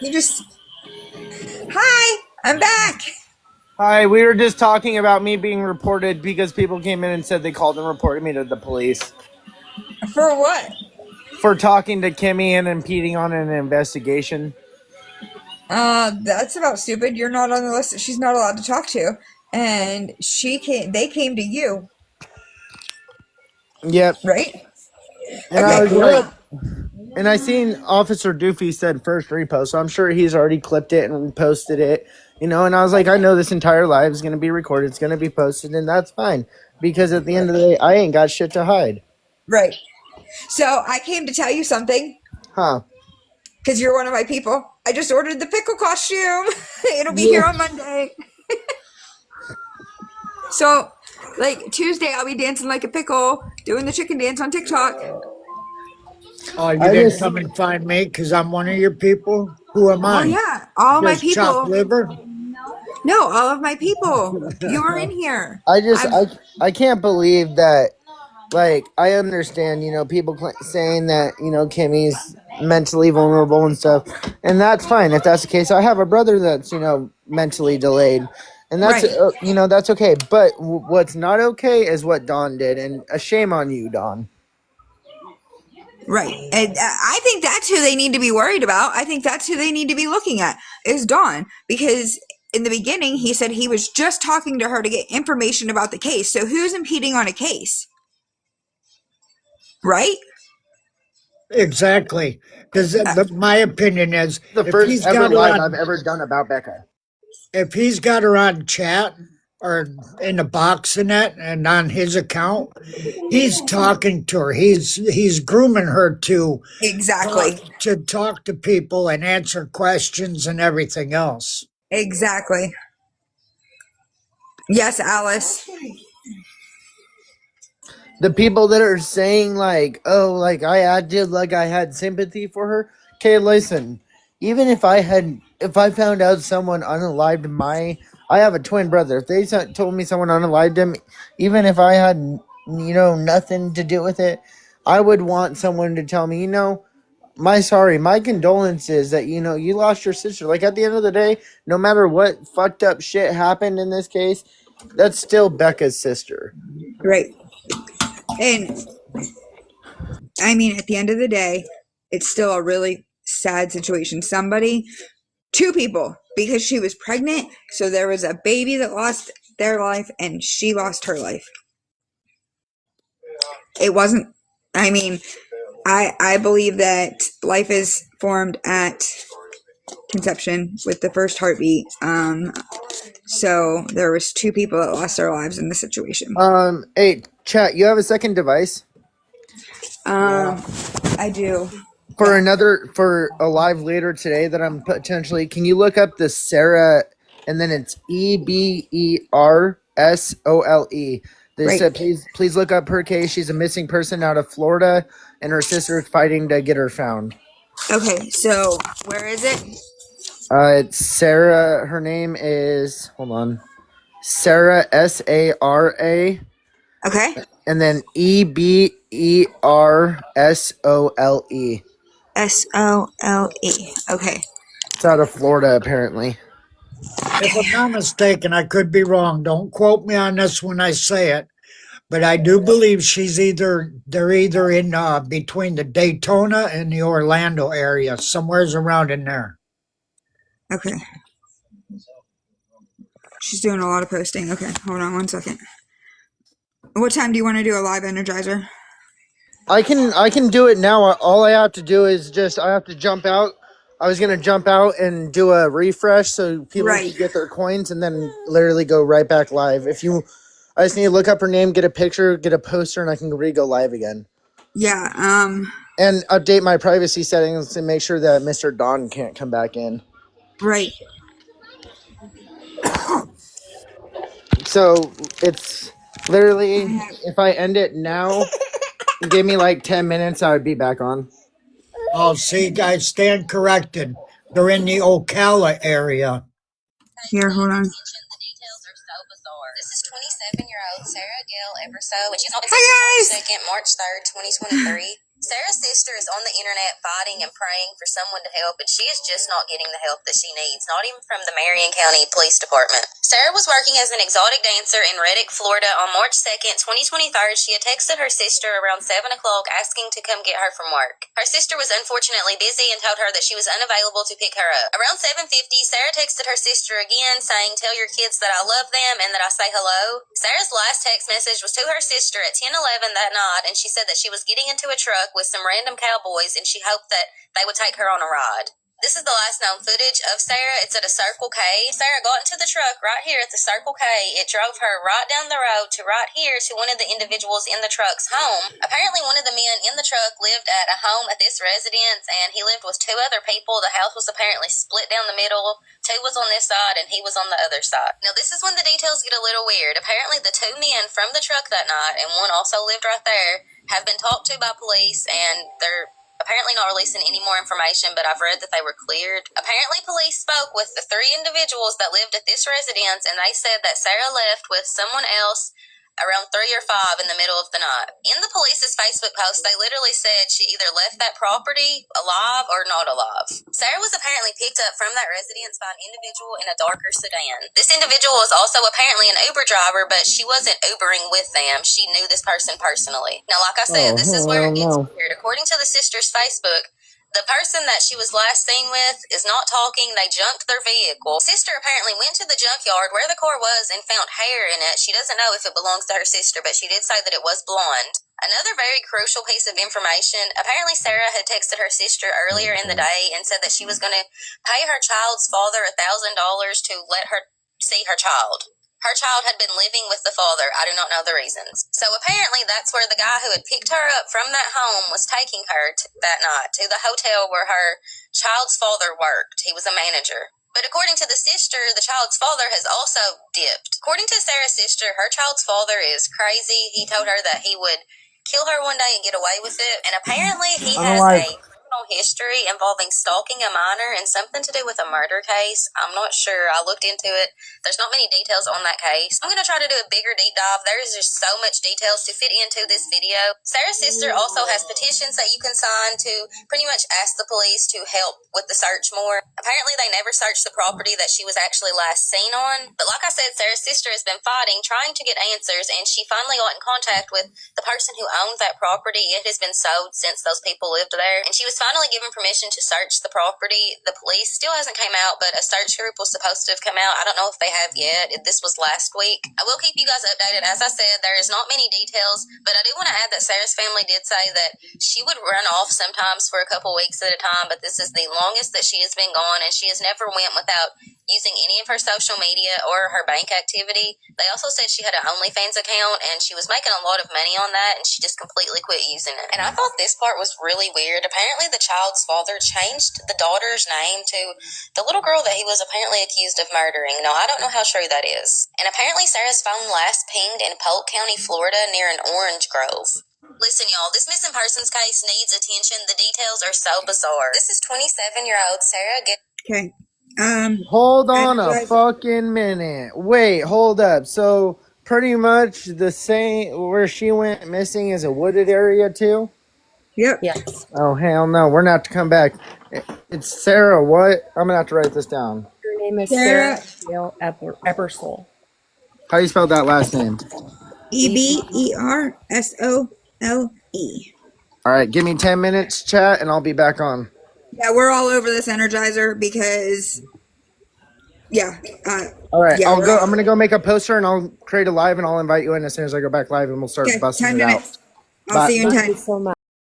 You just, hi, I'm back. Hi, we were just talking about me being reported because people came in and said they called and reported me to the police For what? for talking to Kimmy and impeding on an investigation. That's about stupid. You're not on the list that she's not allowed to talk to. And they came to you, Yep. right? And I Okay, was like, well, and I seen Officer Doofy said first repost, so I'm sure he's already clipped it and posted it, you know, and I was like, I know this entire live is going to be recorded, it's going to be posted, and that's fine. Because at the end of the day, I ain't got shit to hide. right. So I came to tell you something. Huh. Because you're one of my people. I just ordered the pickle costume. It'll be Yeah. here on Monday. So, like, Tuesday, I'll be dancing like a pickle, doing the chicken dance on TikTok. Oh, you I didn't just, come and find me because I'm one of your people? Who am Oh, I? yeah. All my Just chopped people. liver? No, all of my people. You are in here. I just, I've, I can't believe that, like, I understand, you know, people saying that, you know, Kimmy's mentally vulnerable and stuff, and that's fine if that's the case. I have a brother that's, you know, mentally delayed, and that's, right, you know, that's okay. But what's not okay is what Dawn did, and a shame on you, Dawn. right. And I think that's who they need to be worried about. I think that's who they need to be looking at is Dawn. Because in the beginning, he said he was just talking to her to get information about the case. So who's impeding on a case? Right? Exactly. Because my opinion is The if first he's ever got her live I've on ever done about Becca. if he's got her on chat or in the box in it and on his account, he's talking to her. He's grooming her to Exactly. talk to people and answer questions and everything else. Exactly. Yes, Alice. The people that are saying like, oh, like I acted like I had sympathy for her. Okay, listen. Even if I found out someone unalived I have a twin brother. If they told me someone unalived him, even if I had, you know, nothing to do with it, I would want someone to tell me, you know, my condolences that, you know, you lost your sister. Like at the end of the day, no matter what fucked up shit happened in this case, that's still Becca's sister. Right. And I mean, at the end of the day, it's still a really sad situation. Two people, because she was pregnant. So there was a baby that lost their life and she lost her life. It wasn't, I mean, I believe that life is formed at conception with the first heartbeat. So there was two people that lost their lives in the situation. Hey, chat, you have a second device Yeah. I do. for Yeah. for a live later today that I'm potentially. Can you look up the Sarah, and then it's EBERSOLE. They Right. said please look up her case. She's a missing person out of Florida, and her sister is fighting to get her found. Okay. So where is it? It's Sarah. Her name is, hold on, Sarah, SARA, Okay. and then EBERSOLE. SOLE. Okay. It's out of Florida, apparently. If I'm not mistaken, I could be wrong. Don't quote me on this when I say it, but I do believe they're either in between the Daytona and the Orlando area, somewhere's around in there. Okay. She's doing a lot of posting. Okay. Hold on one second. What time do you want to do a live Energizer? I can do it now. All I have to do is just I have to jump out I was gonna jump out and do a refresh so people Right. could get their coins, and then literally go right back live. I just need to look up her name, get a picture, get a poster, and I can go live again. Yeah. And update my privacy settings and make sure that Mr. Don can't come back in. Right. So it's literally, if I end it now, give me like 10 minutes, I would be back on. Oh, see, guys, stand corrected. They're in the Ocala area. Here, hold on. This is 27-year-old Sarah Gail Everso, which is on Hi, March 2nd, March 3rd, 2023. Sarah's sister is on the internet fighting and praying for someone to help, and she is just not getting the help that she needs, not even from the Marion County Police Department. Sarah was working as an exotic dancer in Reddick, Florida on March 2nd, 2023. She had texted her sister around 7 o'clock asking to come get her from work. Her sister was unfortunately busy and told her that she was unavailable to pick her up. Around 7:50, Sarah texted her sister again saying, "Tell your kids that I love them and that I say hello." Sarah's last text message was to her sister at 10:11 that night, and she said that she was getting into a truck with some random cowboys and she hoped that they would take her on a ride. This is the last known footage of Sarah. It's at a Circle K. Sarah got into the truck right here at the Circle K. It drove her right down the road to right here to one of the individuals in the truck's home. Apparently, one of the men in the truck lived at a home at this residence, and he lived with two other people. The house was apparently split down the middle. Two was on this side, and he was on the other side. Now, this is when the details get a little weird. Apparently, the two men from the truck that night, and one also lived right there, have been talked to by police, and they're apparently not releasing any more information, but I've read that they were cleared. Apparently, police spoke with the three individuals that lived at this residence, and they said that Sarah left with someone else around 3 or 5 in the middle of the night. In the police's Facebook post, they literally said she either left that property alive or not alive. Sarah was apparently picked up from that residence by an individual in a darker sedan. This individual was also apparently an Uber driver, but she wasn't Ubering with them. She knew this person personally. Now, like I said, this is where it gets weird. According to the sister's Facebook, the person that she was last seen with is not talking. They junked their vehicle. Sister apparently went to the junkyard where the car was and found hair in it. She doesn't know if it belongs to her sister, but she did say that it was blonde. Another very crucial piece of information, apparently Sarah had texted her sister earlier in the day and said that she was going to pay her child's father $1,000 to let her see her child. Her child had been living with the father. I do not know the reasons. So apparently that's where the guy who had picked her up from that home was taking her that night to the hotel where her child's father worked. He was a manager. But according to the sister, the child's father has also dipped. According to Sarah's sister, her child's father is crazy. He told her that he would kill her one day and get away with it. And apparently he has a criminal history involving stalking a minor and something to do with a murder case. I'm not sure. I looked into it. There's not many details on that case. I'm going to try to do a bigger deep dive. There's just so much details to fit into this video. Sarah's sister also has petitions that you can sign to pretty much ask the police to help with the search more. Apparently, they never searched the property that she was actually last seen on. But like I said, Sarah's sister has been fighting, trying to get answers, and she finally got in contact with the person who owned that property. It has been sold since those people lived there, and she was finally given permission to search the property. The police still hasn't came out, but a search group was supposed to have come out. I don't know if they have yet. This was last week. I will keep you guys updated. As I said, there is not many details, but I do want to add that Sarah's family did say that she would run off sometimes for a couple weeks at a time, but this is the longest that she has been gone, and she has never went without using any of her social media or her bank activity. They also said she had an OnlyFans account, and she was making a lot of money on that, and she just completely quit using it. And I thought this part was really weird. Apparently, the child's father changed the daughter's name to the little girl that he was apparently accused of murdering. Now, I don't know how true that is. And apparently, Sarah's phone last pinged in Polk County, Florida, near an orange grove. Listen, y'all, this missing persons case needs attention. The details are so bizarre. This is 27-year-old Sarah. Okay. Hold on a Energizer. fucking minute. Wait, hold up. So pretty much the same where she went missing is a wooded area too? Yep. Yes. Oh hell no, we're gonna have to come back. It's Sarah what? I'm gonna have to write this down. Her name is Sarah. Sarah Gail Ebersole. How do you spell that last name? EBERSOLE. Alright, give me 10 minutes, chat, and I'll be back on. Yeah, we're all over this Energizer because, yeah. Alright, Yeah, I'm gonna go make a poster and I'll create a live and I'll invite you in as soon as I go back live and we'll start busting 10 it minutes. out. I'll see you in 10. Thank you so much.